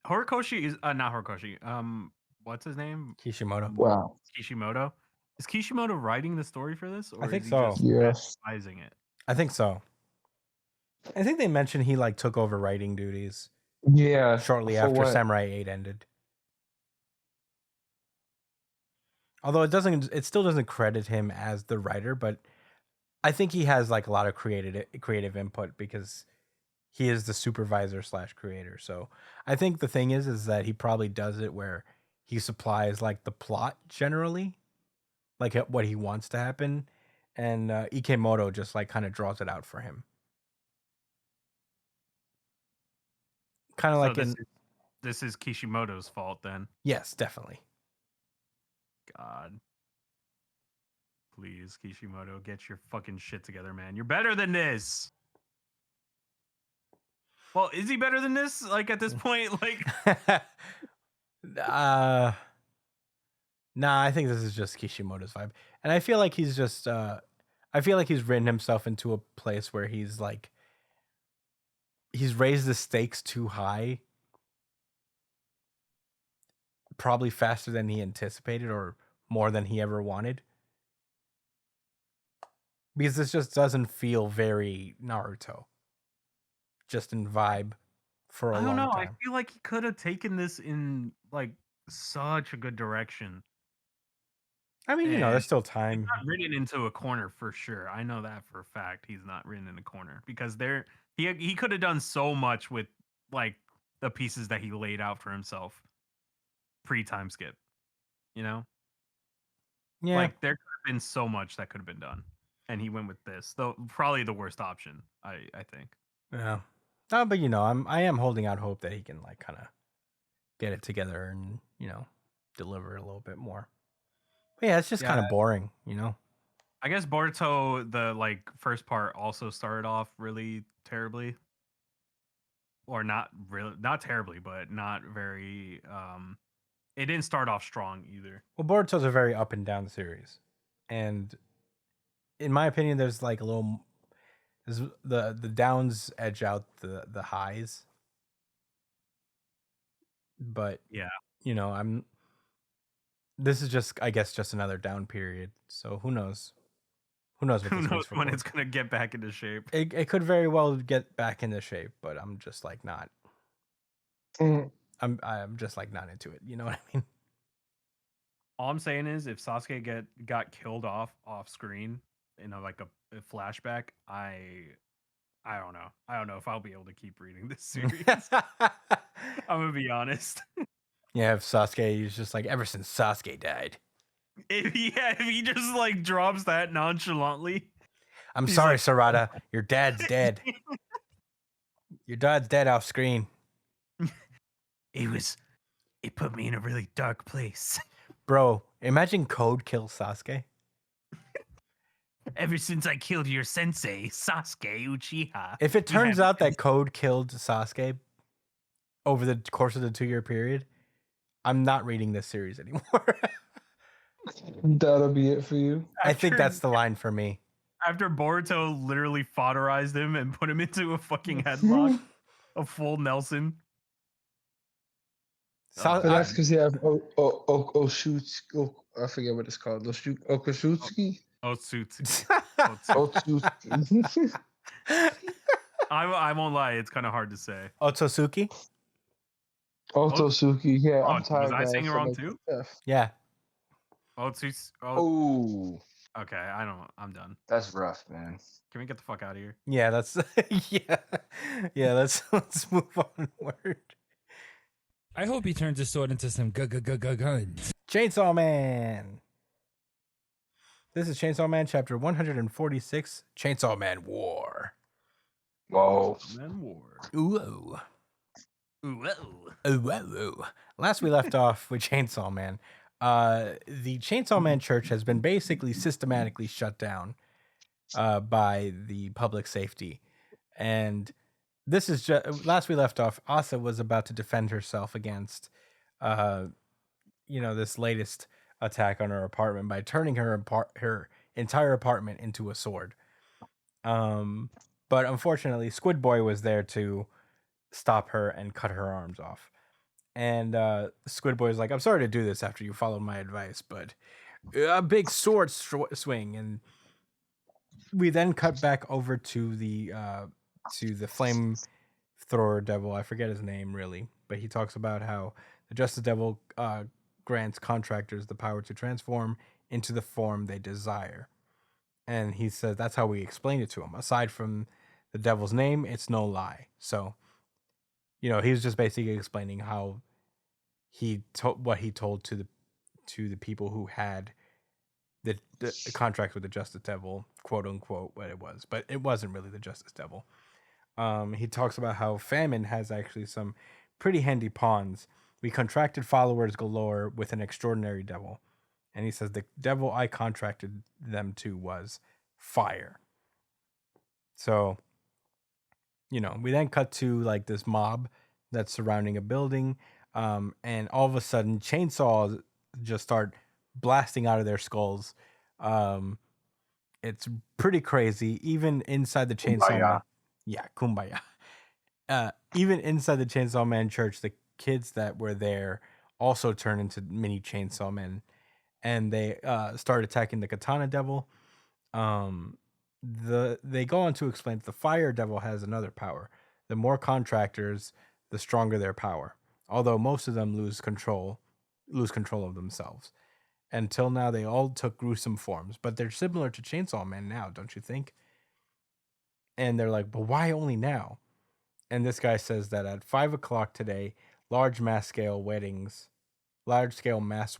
Horikoshi is not Horikoshi. What's his name? Kishimoto. Wow. Kishimoto. Is Kishimoto writing the story for this, or I think is he so. just Yes. advising it? I think so. I think they mentioned he like took over writing duties Yeah. shortly for after what? Samurai 8 ended. Although it still doesn't credit him as the writer, but I think he has like a lot of creative input because he is the supervisor / creator. So I think the thing is that he probably does it where he supplies like the plot generally, like what he wants to happen, and Ikemoto just like kind of draws it out for him. Kind of So like this is Kishimoto's fault then. yes, definitely. God. Please, Kishimoto, get your fucking shit together, man. You're better than this. Well, is he better than this? Like at this point, like Nah, I think this is just Kishimoto's vibe. And I feel like he's just I feel like he's written himself into a place where he's like he's raised the stakes too high. Probably faster than he anticipated or more than he ever wanted. Because this just doesn't feel very Naruto. Just in vibe for a I long don't know. time. I feel like he could have taken this in like such a good direction. I mean, you know, there's still He's time. not written into a corner for sure. I know that for a fact. He's not written in a corner because he could have done so much with like the pieces that he laid out for himself pre-time skip. You know, Yeah. like there could have been so much that could have been done, and he went with this. Though probably the worst option. I think. Yeah. No, but you know, I am holding out hope that he can like kind of get it together and, you know, deliver a little bit more. But yeah, it's just kind of boring, you know. I guess Boruto, the like first part, also started off really terribly, or not terribly, but not very. It didn't start off strong either. Well, Boruto's a very up and down series, and in my opinion, there's like a little, the downs edge out the highs. But yeah, you know, this is just, I guess, just another down period. So who knows? Who knows what who this knows means for when Boruto. it's gonna get back into shape? It could very well get back into shape, but I'm just like not. I'm just like not into it. You know what I mean? All I'm saying is, if Sasuke got killed off screen in like a flashback, I don't know. I don't know if I'll be able to keep reading this series. I'm gonna be honest. Yeah, if Sasuke is just like, ever since Sasuke died. If he just like drops that nonchalantly. I'm sorry, like, Sarada. Your dad's dead. Your dad's dead off screen. It put me in a really dark place. Bro, imagine Code kills Sasuke. Ever since I killed your sensei, Sasuke Uchiha. If it turns out that Code killed Sasuke over the course of the 2-year period, I'm not reading this series anymore. That'll be it for you. I think that's the line for me. After Boruto literally fodderized him and put him into a fucking headlock, a full Nelson. But that's because you have Oshutsuki. I forget what it's called. Okashutsuki? Otsutsuki. Otsutsuki. I won't lie, it's kind of hard to say. Otsutsuki? Otsutsuki, yeah. I'm tired. Was I saying it wrong too? Yeah. Oh. Okay, I'm done. That's rough, man. Can we get the fuck out of here? Yeah, that's yeah. Let's move onward. I hope he turns his sword into some guns. Chainsaw Man. This is Chainsaw Man chapter 146, Chainsaw Man War. Whoa. Man War. Ooh. Ooh. Ooh. Last we left off with Chainsaw Man, The Chainsaw Man Church has been basically systematically shut down by the public safety. And this is just last we left off, Asa was about to defend herself against this latest attack on her apartment by turning her entire apartment into a sword. But unfortunately, Squid Boy was there to stop her and cut her arms off. And Squid Boy is like, I'm sorry to do this after you followed my advice, but a big sword swing. And we then cut back over to the flame thrower devil. I forget his name really, but he talks about how the Justice Devil grants contractors the power to transform into the form they desire. And he says that's how we explained it to him. Aside from the devil's name, it's no lie. So, he was just basically explaining how what he told to the people who had the contract with the Justice Devil, quote unquote, what it was, but it wasn't really the Justice Devil. He talks about how Famine has actually some pretty handy pawns. We contracted followers galore with an extraordinary devil. And he says the devil I contracted them to was fire. So, we then cut to like this mob that's surrounding a building. And all of a sudden chainsaws just start blasting out of their skulls. It's pretty crazy. Even inside the Chainsaw Man. Yeah, kumbaya. Even inside the Chainsaw Man church, the kids that were there also turn into mini Chainsaw Men, and they start attacking the Katana Devil. They go on to explain that the Fire Devil has another power. The more contractors, the stronger their power. Although most of them lose control of themselves. Until now, they all took gruesome forms, but they're similar to Chainsaw Man now, don't you think? And they're like, but why only now? And this guy says that at 5 o'clock today, large scale mass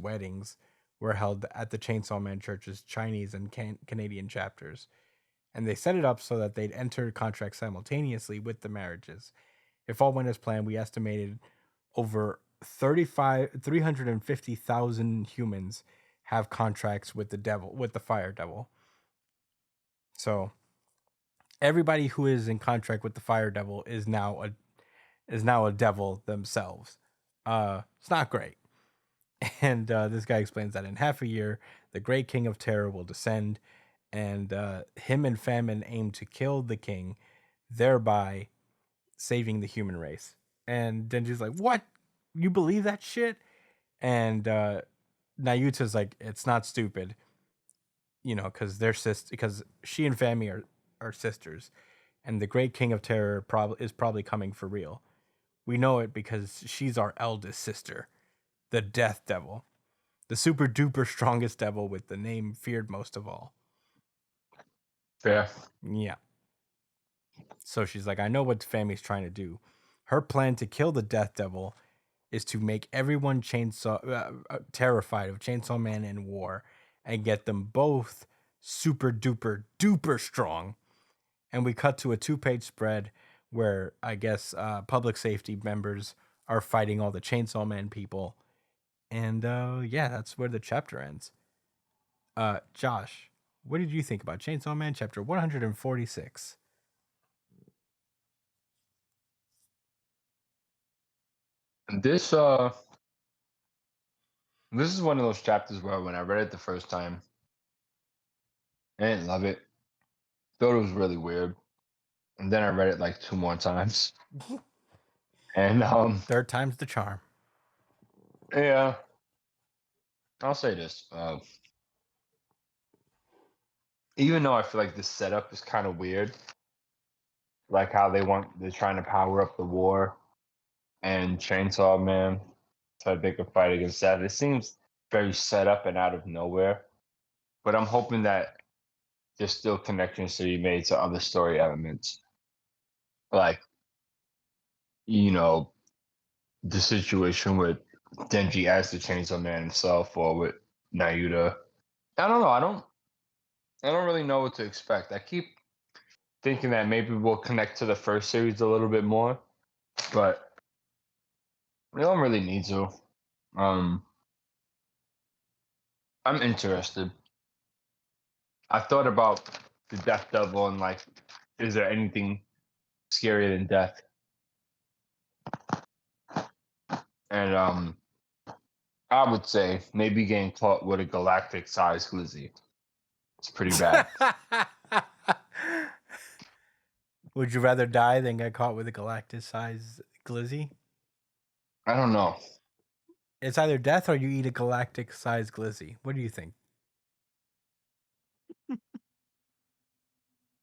weddings were held at the Chainsaw Man Church's Chinese and Canadian chapters. And they set it up so that they'd enter contracts simultaneously with the marriages. If all went as planned, we estimated over 350,000 humans have contracts with the Fire Devil. So everybody who is in contract with the Fire Devil is now a devil themselves. It's not great. And this guy explains that in half a year, the great king of terror will descend, and him and Famine aim to kill the king, thereby saving the human race. And Denji's like, what? You believe that shit? And Nayuta's like, it's not stupid. Because because she and Fami are sisters, and the great king of terror is probably coming for real. We know it because she's our eldest sister, the Death Devil, the super duper strongest devil with the name feared most of all. Fair. Yeah. So she's like, I know what Fami's trying to do. Her plan to kill the Death Devil is to make everyone terrified of Chainsaw Man in war and get them both super duper duper strong. And we cut to a 2-page spread where I guess public safety members are fighting all the Chainsaw Man people. And that's where the chapter ends. Josh, what did you think about Chainsaw Man chapter 146? This is one of those chapters where when I read it the first time, I didn't love it. Thought it was really weird. And then I read it like 2 more times. And third time's the charm. Yeah. I'll say this. Even though I feel like this setup is kind of weird, like how they're trying to power up the war and Chainsaw Man so they could fight against that. It seems very set up and out of nowhere. But I'm hoping that there's still connections to be made to other story elements. Like, the situation with Denji as the Chainsaw Man himself or with Nayuta. I don't know. I don't really know what to expect. I keep thinking that maybe we'll connect to the first series a little bit more, but we don't really need to. I'm interested. I thought about the Death Devil and like, is there anything scarier than death? And I would say maybe getting caught with a galactic-sized glizzy. It's pretty bad. Would you rather die than get caught with a galactic-sized glizzy? I don't know. It's either death or you eat a galactic-sized glizzy. What do you think?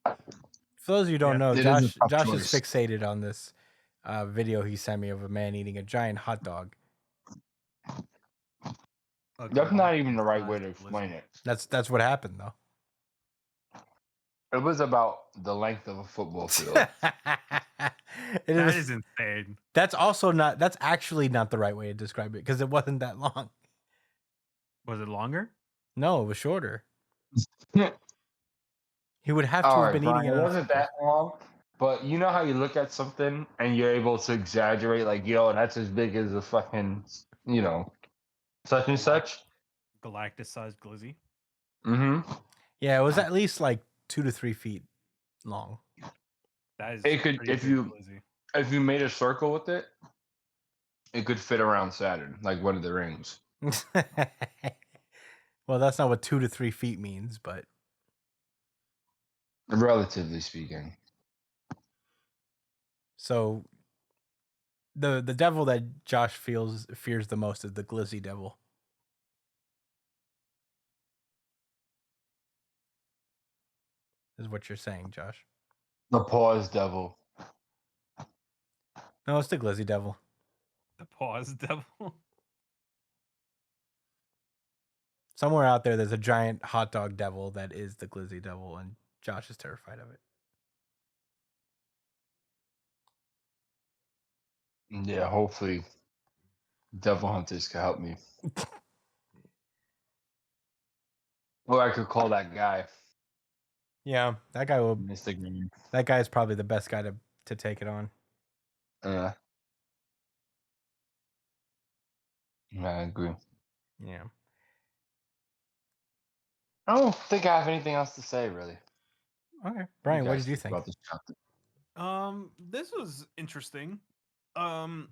For those of you who don't know, It is a tough Josh is choice. fixated on this video he sent me of a man eating a giant hot dog. That's not even the right way to explain it. That's what happened though. It was about the length of a football field. That is insane. That's actually not the right way to describe it because it wasn't that long. Was it longer? No, it was shorter. He would have to All have right, been Brian, eating it. it wasn't that long, but you know how you look at something and you're able to exaggerate, like, yo, that's as big as a fucking, such and such. Galactic-sized glizzy. Mm-hmm. Yeah, it was at least like 2 to 3 feet long. That is. It could, pretty if big glizzy. you made a circle with it, it could fit around Saturn, like one of the rings. Well, that's not what 2 to 3 feet means, but Relatively speaking. so the devil that Josh fears the most is the glizzy devil. Is what you're saying, Josh? The pause devil. No, it's the glizzy devil. The pause devil. Somewhere out there's a giant hot dog devil that is the glizzy devil, and Josh is terrified of it. Yeah, hopefully devil hunters can help me. Or I could call that guy. Yeah, that guy will. Instagram. That guy is probably the best guy to take it on. Yeah, I agree. Yeah. I don't think I have anything else to say, really. Okay, Brian, what did you think? About this chapter? This was interesting. Makima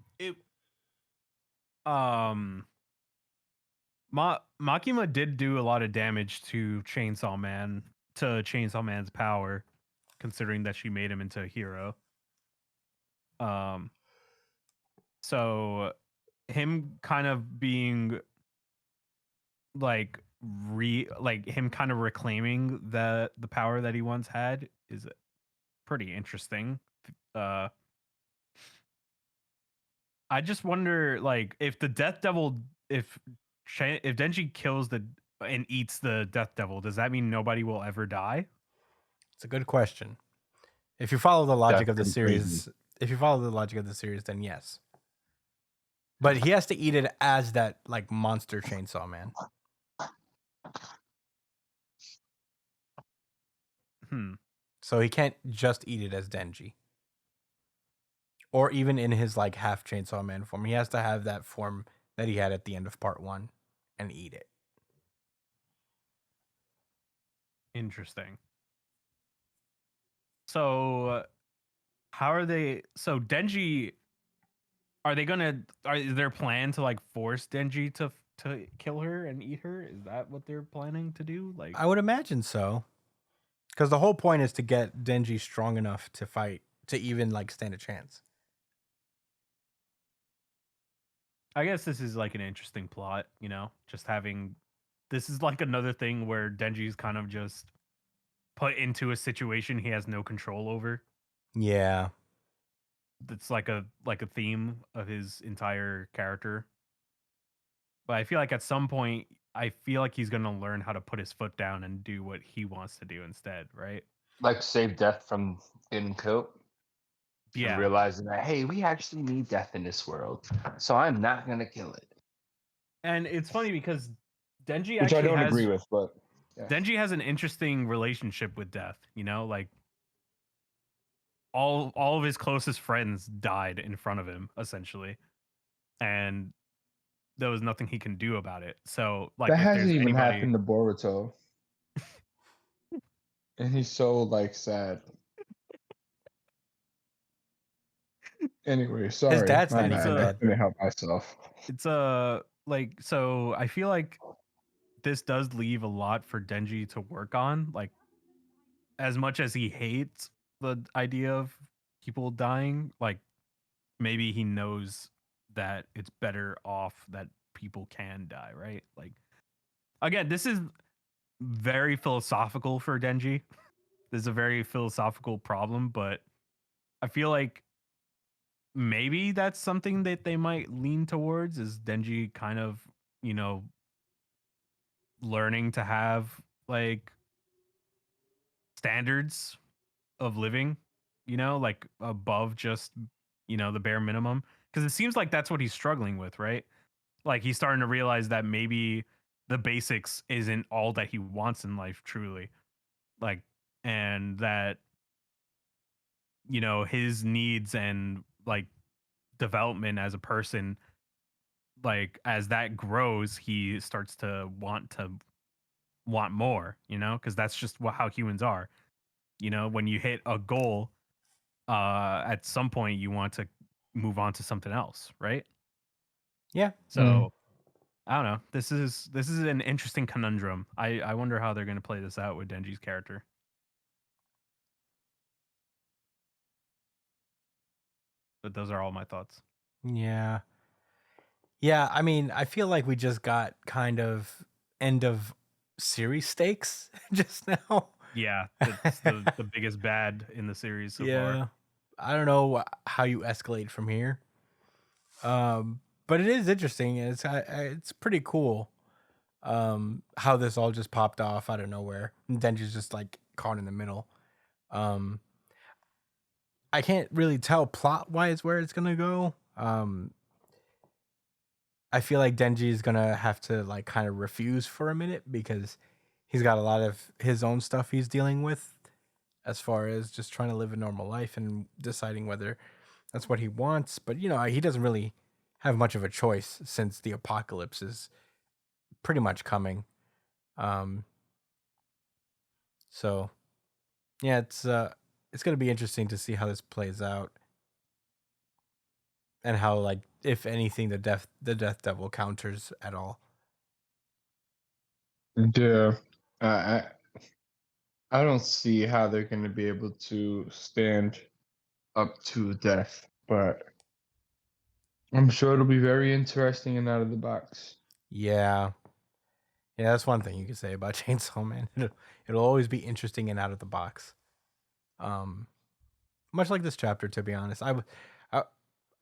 did do a lot of damage to Chainsaw Man's power, considering that she made him into a hero. So him kind of being like him kind of reclaiming the power that he once had is pretty interesting. I just wonder, like, if the Death Devil, if Denji kills and eats the Death Devil, does that mean nobody will ever die? It's a good question. If you follow the logic of the That's series, then yes. But he has to eat it as that like monster Chainsaw Man. So he can't just eat it as Denji. Or even in his like half Chainsaw Man form. He has to have that form that he had at the end of part 1 and eat it. Interesting. So how are they? So Denji, is their plan to like force Denji to kill her and eat her? Is that what they're planning to do? Like, I would imagine so. Because the whole point is to get Denji strong enough to fight, to even like stand a chance. I guess this is like an interesting plot, just having, this is like another thing where Denji's kind of just put into a situation he has no control over. Yeah. That's like a theme of his entire character. But I feel like at some point, he's going to learn how to put his foot down and do what he wants to do instead, right? Like save death from getting killed. Yeah. And realizing that, hey, we actually need death in this world, so I'm not gonna kill it. And it's funny because Denji Which I actually don't agree with, but yeah. Denji has an interesting relationship with death, like all of his closest friends died in front of him, essentially. And there was nothing he can do about it. So like That if hasn't there's even anybody happened to Boruto. And he's so like sad. Anyway, sorry. dad's My not bad. even I dead. couldn't help myself. it's like so I feel like this does leave a lot for Denji to work on. Like as much as he hates the idea of people dying, like maybe he knows that it's better off that people can die, right? Like again, this is very philosophical for Denji. This is a very philosophical problem, but I feel like maybe that's something that they might lean towards is Denji kind of, you know, learning to have like standards of living, you know, like above just, you know, the bare minimum. Because it seems like that's what he's struggling with, right? Like he's starting to realize that maybe the basics isn't all that he wants in life, truly. Like, and that, you know, his needs and like development as a person, like as that grows, he starts to want more, you know, because that's just how humans are. You know, when you hit a goal, at some point you want to move on to something else, right? Yeah. So I don't know. This is an interesting conundrum. I wonder how they're going to play this out with Denji's character. But those are all my thoughts. Yeah. Yeah, I mean, I feel like we just got kind of end of series stakes just now. Yeah, that's the biggest bad in the series so far. I don't know how you escalate from here. But it is interesting. It's pretty cool. How this all just popped off out of nowhere. And Denji's just like caught in the middle. Um, I can't really tell plot wise where it's gonna go. I feel like Denji is gonna have to like kind of refuse for a minute because he's got a lot of his own stuff he's dealing with as far as just trying to live a normal life and deciding whether that's what he wants. But you know, he doesn't really have much of a choice since the apocalypse is pretty much coming. So yeah, it's gonna be interesting to see how this plays out and how like if anything the death devil counters at all. Yeah. I I don't see how they're going to be able to stand up to death, but I'm sure it'll be very interesting and out of the box. Yeah. Yeah, that's one thing you can say about Chainsaw Man. It'll always be interesting and out of the box. Much like this chapter, to be honest. I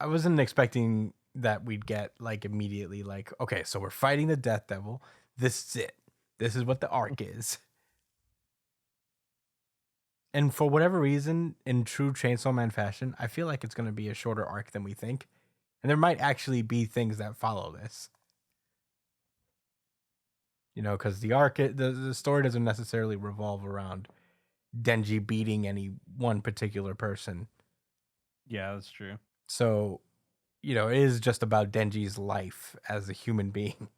wasn't expecting that we'd get like immediately like, okay, so we're fighting the Death Devil. This is it. This is what the arc is. And for whatever reason, in true Chainsaw Man fashion, I feel like it's going to be a shorter arc than we think. And there might actually be things that follow this. You know, because the story doesn't necessarily revolve around Denji beating any one particular person. Yeah, that's true. So, you know, it is just about Denji's life as a human being.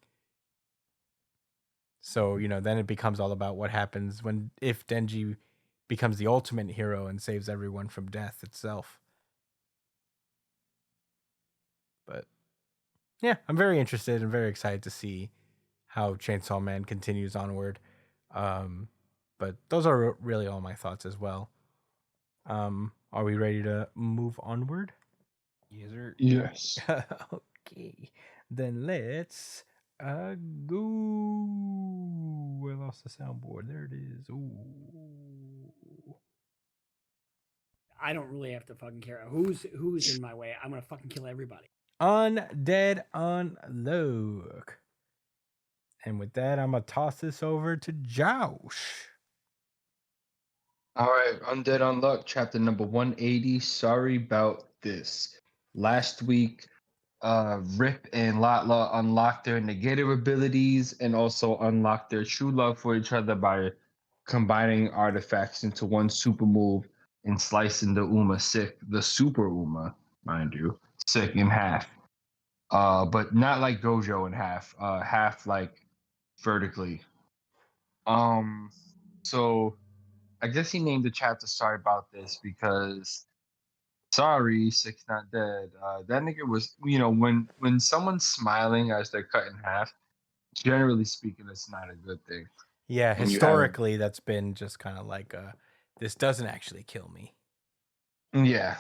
So, you know, then it becomes all about what happens if Denji becomes the ultimate hero and saves everyone from death itself. But yeah, I'm very interested and very excited to see how Chainsaw Man continues onward. But those are really all my thoughts as well. Are we ready to move onward? Yes, sir. Yes. Okay, then let's go. I lost the soundboard. There it is. Ooh. I don't really have to fucking care who's in my way. I'm gonna fucking kill everybody. Undead Unlock. And with that, I'm gonna toss this over to Josh. All right, Undead Unluck, chapter number 180. Sorry about this. Last week, Rip and Latla unlocked their negative abilities and also unlocked their true love for each other by combining artifacts into one super move and slicing the Uma sick, the super Uma, mind you, sick in half. but not like Gojo in half. Half like vertically. So I guess he named the chapter "Sorry About This" because sorry, Six Not Dead. That nigga was, when someone's smiling as they're cut in half, generally speaking, it's not a good thing. Yeah, When you have a- historically, that's been just kind of like this doesn't actually kill me. Yeah.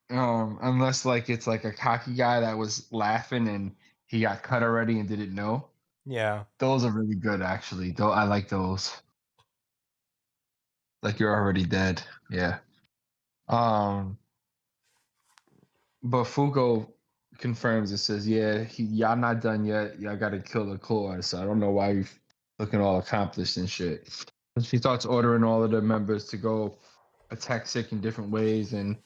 Unless like it's like a cocky guy that was laughing and he got cut already and didn't know. Yeah. Those are really good, actually. Though I like those. Like you're already dead. Yeah. Um, but Fuko confirms it, says, "Yeah, y'all not done yet. Y'all got to kill the core." So I don't know why you're looking all accomplished and shit. And she starts ordering all of the members to go attack Sick in different ways, and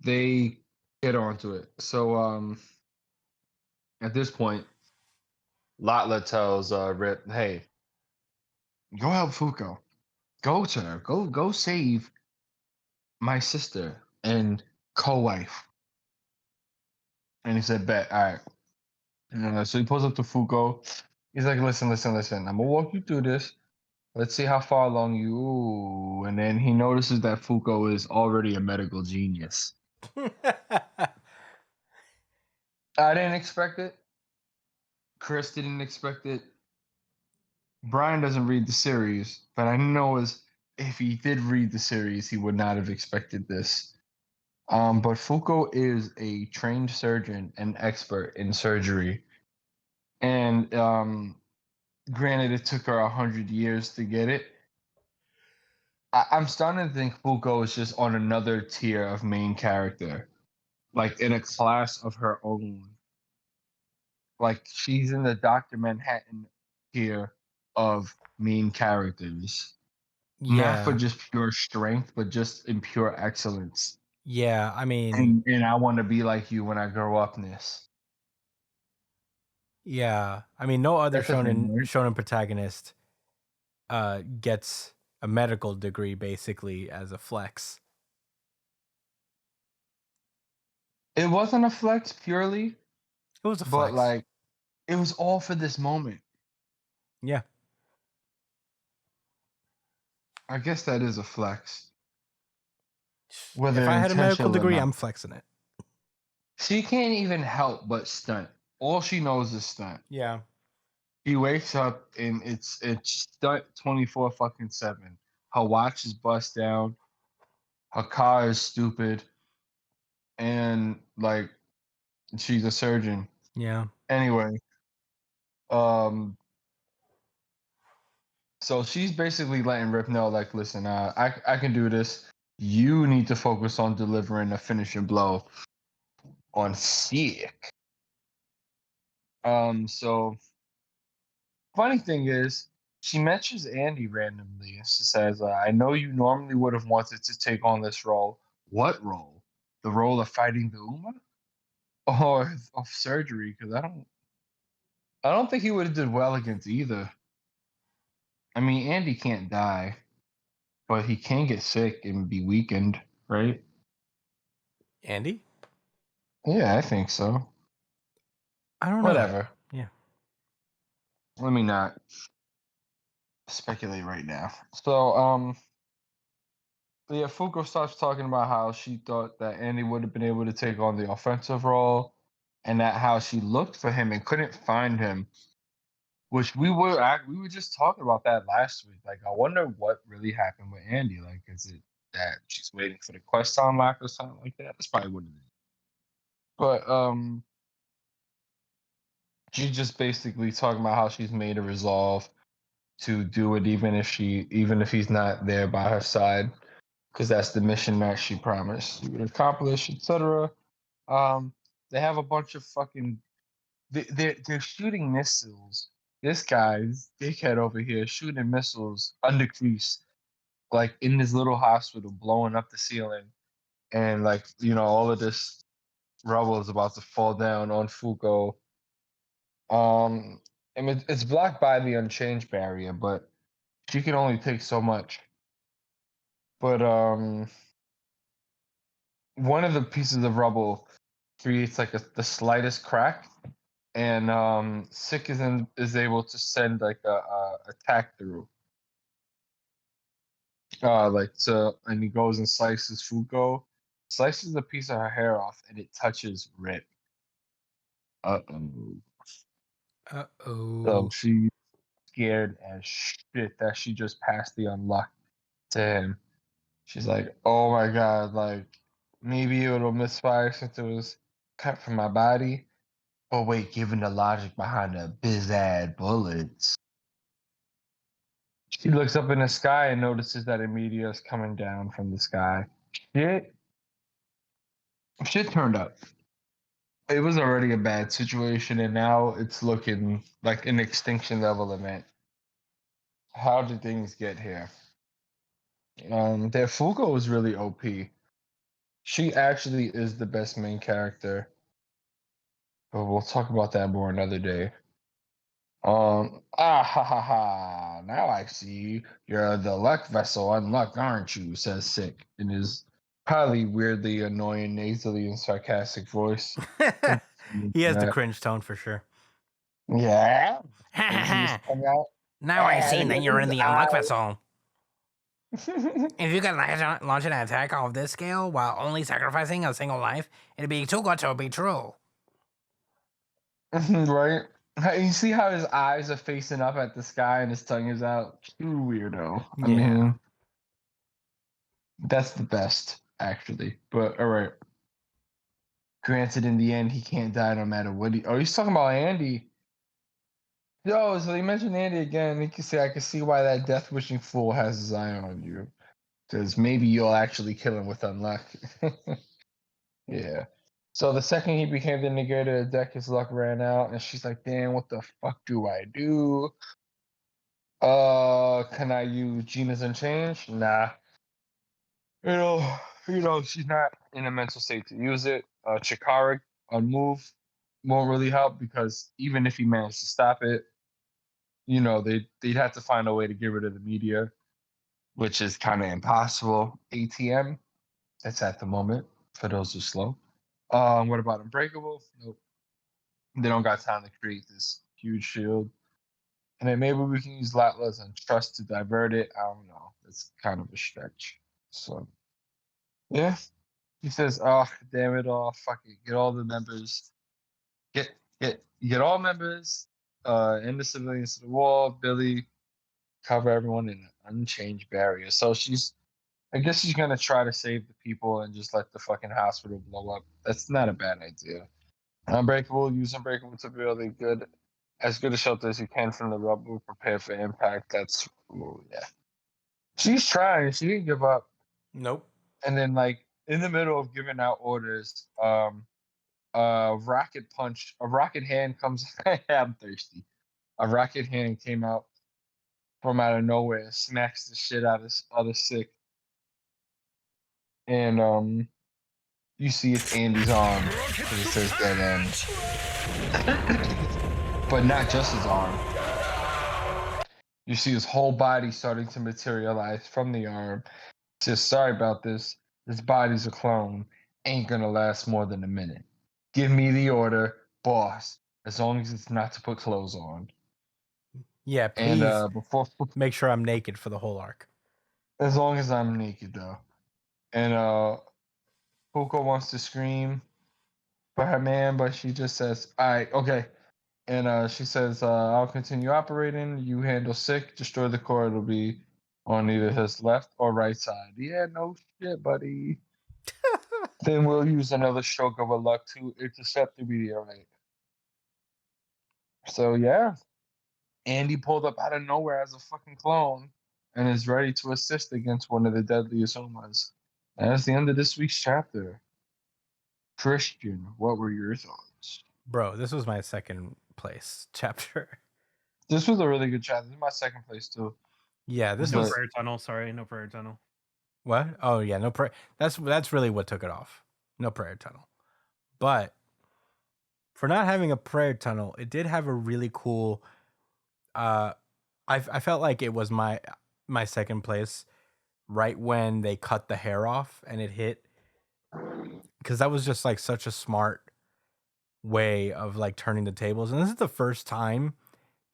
they get onto it. So at this point, Latla tells Rip, "Hey, go help Fuko. Go to her. Go save my sister and co-wife." And he said, "Bet. All right." So he pulls up to Fuko. He's like, "Listen, listen, listen. I'm gonna walk you through this. Let's see how far along you." Ooh. And then he notices that Fuko is already a medical genius. I didn't expect it. Chris didn't expect it. Brian doesn't read the series, but I know if he did read the series, he would not have expected this. But Fuko is a trained surgeon and expert in surgery. And granted, it took her 100 years to get it. I'm starting to think Fuko is just on another tier of main character, like in a class of her own. Like she's in the Dr. Manhattan tier of main characters. Not for Yeah. just pure strength, but just in pure excellence. Yeah, I mean, And I want to be like you when I grow upness. yeah. I mean, no other That's a thing, right? shonen protagonist gets a medical degree basically as a flex. It wasn't a flex purely, It was a but flex. like it was all for this moment. Yeah. I guess that is a flex. If Whether I had a medical intentional or degree, not. I'm flexing it. She can't even help but stunt. All she knows is stunt. Yeah. She wakes up and it's stunt 24 fucking 7. Her watch is bust down. Her car is stupid. And like she's a surgeon. Yeah. Anyway, so she's basically letting Rip know, like, listen, I can do this. You need to focus on delivering a finishing blow on Sick. So funny thing is, she mentions Andy randomly, and she says, "I know you normally would have wanted to take on this role. What role? The role of fighting the Uma, or of surgery? Because I don't think he would have did well against either. I mean, Andy can't die, but he can get sick and be weakened, right? Andy? Yeah, I think so. I don't know. Whatever. Yeah. Let me not speculate right now. So, yeah, Fuko starts talking about how she thought that Andy would have been able to take on the offensive role, and that how she looked for him and couldn't find him. Which we were just talking about that last week. Like, I wonder what really happened with Andy. Like, is it that she's waiting for the quest to unlock or something like that? That's probably what it is. But she's just basically talking about how she's made a resolve to do it, even if he's not there by her side, because that's the mission that she promised she would accomplish, etc. They have a bunch of fucking they're shooting missiles. This guy's dickhead over here shooting missiles under crease, like in this little hospital, blowing up the ceiling, and like all of this rubble is about to fall down on Fuko. I mean, it's blocked by the unchanged barrier, but she can only take so much. But one of the pieces of rubble creates like the slightest crack, and Sick is able to send like a attack through. And he goes and slices Fuko, slices a piece of her hair off, and it touches Rip. Uh-oh. So she's scared as shit that she just passed the unlock to him. She's like, oh my god, like, maybe it'll misfire since it was cut from my body. Oh wait, given the logic behind the bizad bullets. She looks up in the sky and notices that a meteor is coming down from the sky. Shit turned up. It was already a bad situation, and now it's looking like an extinction level event. How did things get here? That Fuko is really OP. She actually is the best main character. But we'll talk about that more another day. Ha ha ha. Now I see you're the luck vessel unluck, aren't you? Says Sick in his probably weirdly annoying, nasally, and sarcastic voice. He has the cringe tone for sure. Yeah. Now I see that you're in the unluck vessel. If you can launch an attack off this scale while only sacrificing a single life, it'd be too good to be true. Right? You see how his eyes are facing up at the sky and his tongue is out? True weirdo. I mean, that's the best, actually. But all right. Granted, in the end, he can't die no matter what he. Oh, he's talking about Andy. Yo, so they mentioned Andy again. He can say, I can see why that death wishing fool has his eye on you. Because maybe you'll actually kill him with unluck. Yeah. So the second he became the negator, the deck, his luck ran out, and she's like, damn, what the fuck do I do? Can I use Gina's Unchange? Nah. She's not in a mental state to use it. Chikara on move won't really help because even if he managed to stop it, they'd have to find a way to get rid of the media, which is kind of impossible. ATM, that's at the moment for those who slow. What about Unbreakable? Nope. They don't got time to create this huge shield. And then maybe we can use Latlas and Trust to divert it. I don't know. It's kind of a stretch. So, yeah. He says, oh, damn it all. Fuck it. Get all the members. Get all members. End the civilians to the wall. Billy, cover everyone in an unchanged barrier. So I guess she's going to try to save the people and just let the fucking hospital blow up. That's not a bad idea. Unbreakable, use Unbreakable to build as good a shelter as you can from the rubble, prepare for impact. Yeah. She's trying. She didn't give up. Nope. And then, like, in the middle of giving out orders, a rocket hand comes. I'm thirsty. A rocket hand came out from out of nowhere, smacks the shit out of Sick. And you see it's Andy's arm, because it says dead end. But not just his arm. You see his whole body starting to materialize from the arm. Says, sorry about this. This body's a clone. Ain't gonna last more than a minute. Give me the order, boss. As long as it's not to put clothes on. Yeah, please. And make sure I'm naked for the whole arc. As long as I'm naked, though. And Fuko wants to scream for her man, but she just says, all right, okay. And she says, I'll continue operating. You handle Sick. Destroy the core. It'll be on either his left or right side. Yeah, no shit, buddy. Then we'll use another stroke of a luck to intercept the meteorite. So, yeah. Andy pulled up out of nowhere as a fucking clone and is ready to assist against one of the deadliest Omas. And that's the end of this week's chapter. Christian, what were your thoughts? Bro, this was my second place chapter. This was a really good chapter. This is my second place too. Yeah, this no was prayer tunnel. Sorry, no prayer tunnel. What? Oh yeah, no prayer. That's really what took it off. No prayer tunnel. But for not having a prayer tunnel, it did have a really cool. I felt like it was my second place, right when they cut the hair off and it hit, because that was just like such a smart way of like turning the tables, and this is the first time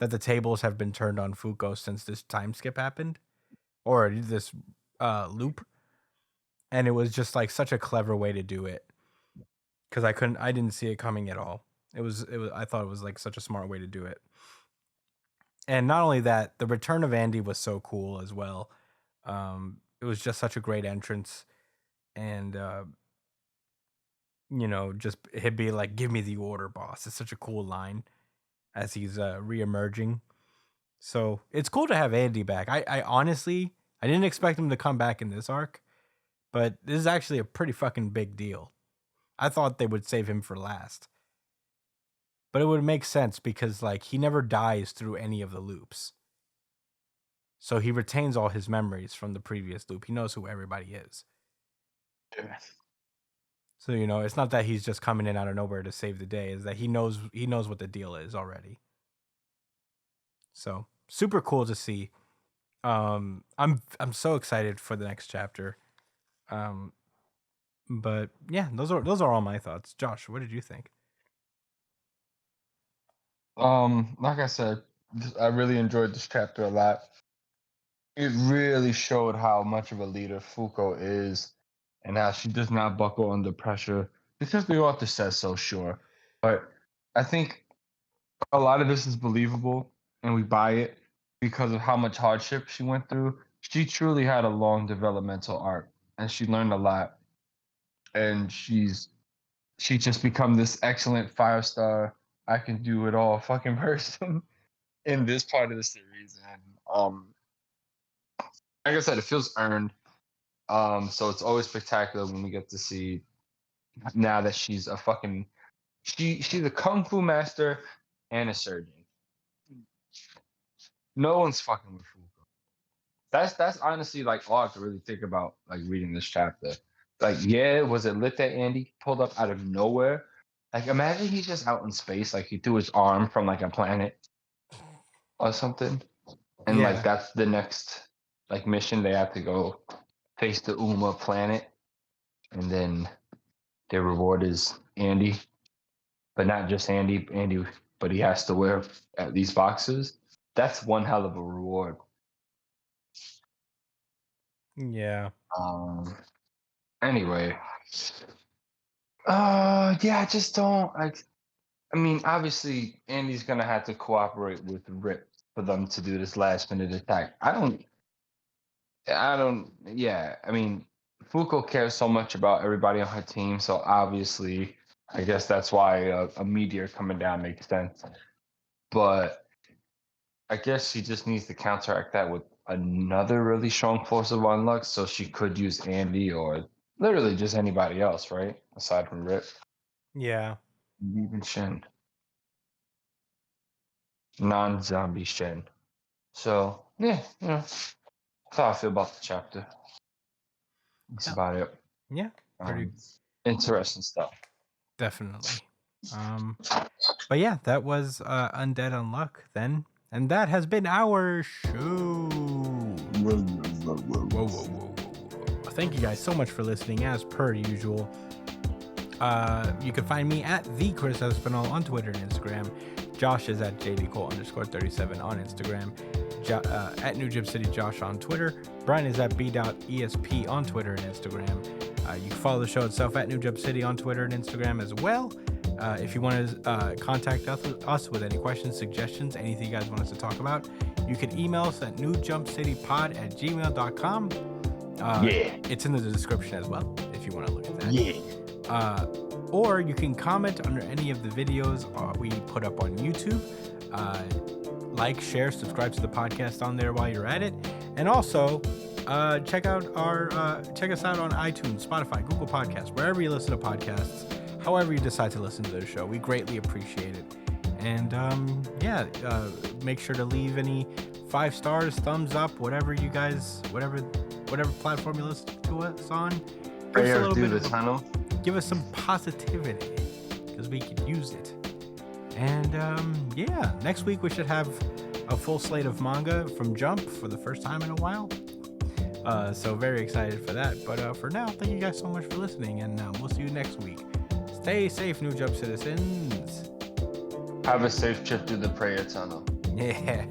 that the tables have been turned on Fuko since this time skip happened, or this loop, and it was just like such a clever way to do it because I didn't see it coming at all. It was I thought it was like such a smart way to do it. And not only that, the return of Andy was so cool as well. It was just such a great entrance, and just he'd be like, "Give me the order, boss." It's such a cool line as he's reemerging. So it's cool to have Andy back. I honestly I didn't expect him to come back in this arc, but this is actually a pretty fucking big deal. I thought they would save him for last. But it would make sense because like he never dies through any of the loops. So he retains all his memories from the previous loop. He knows who everybody is. Yeah. So it's not that he's just coming in out of nowhere to save the day, is that he knows what the deal is already. So, super cool to see. I'm so excited for the next chapter. But yeah, those are all my thoughts. Josh, what did you think? Like I said, I really enjoyed this chapter a lot. It really showed how much of a leader Fuko is and how she does not buckle under pressure because the author says so, sure. But I think a lot of this is believable and we buy it because of how much hardship she went through. She truly had a long developmental arc and she learned a lot. And she's just become this excellent 5-star, I can do it all fucking person in this part of the series. And like I said, it feels earned. So it's always spectacular when we get to see now that she's a fucking she's a kung fu master and a surgeon. No one's fucking with Fuko. That's honestly like all I have to really think about like reading this chapter. Like, yeah, was it lit that Andy pulled up out of nowhere? Like, imagine he's just out in space, like he threw his arm from like a planet or something, and Yeah. like that's the next like mission. They have to go face the Uma planet, and then their reward is Andy, but not just Andy, but he has to wear these boxes. That's one hell of a reward. Yeah. Anyway, yeah, I just don't. I mean, obviously, Andy's gonna have to cooperate with Rip for them to do this last minute attack. I don't. Yeah, I mean, Fuko cares so much about everybody on her team, so obviously, I guess that's why a meteor coming down makes sense. But I guess she just needs to counteract that with another really strong force of unluck, so she could use Andy or literally just anybody else, right? Aside from Rip. Yeah. Even Shen. Non-zombie Shen. So, yeah, that's how I feel about the chapter. That's about it. Yeah. Pretty interesting stuff. Definitely. But yeah, that was Undead Unluck then. And that has been our show. Whoa. Thank you guys so much for listening as per usual. You can find me at the Chris Espinal on Twitter and Instagram. Josh is at jdcole_37 on Instagram. At New Gym City Josh on Twitter. Brian is at b.esp on Twitter and Instagram. You can follow the show itself at New Jump City on Twitter and Instagram as well. If you want to contact us with any questions, suggestions, anything you guys want us to talk about, you can email us at newjumpcitypod@gmail.com. It's in the description as well if you want to look at that. Or you can comment under any of the videos we put up on YouTube. Like, share, subscribe to the podcast on there while you're at it. And also, check us out on iTunes, Spotify, Google Podcasts, wherever you listen to podcasts, however you decide to listen to the show. We greatly appreciate it. And make sure to leave any 5 stars, thumbs up, whatever you guys, whatever platform you listen to us on. Give us some positivity because we could use it. And next week we should have a full slate of manga from Jump for the first time in a while. So very excited for that. But for now, thank you guys so much for listening, and we'll see you next week. Stay safe, New Job citizens. Have a safe trip through the prayer tunnel. Yeah.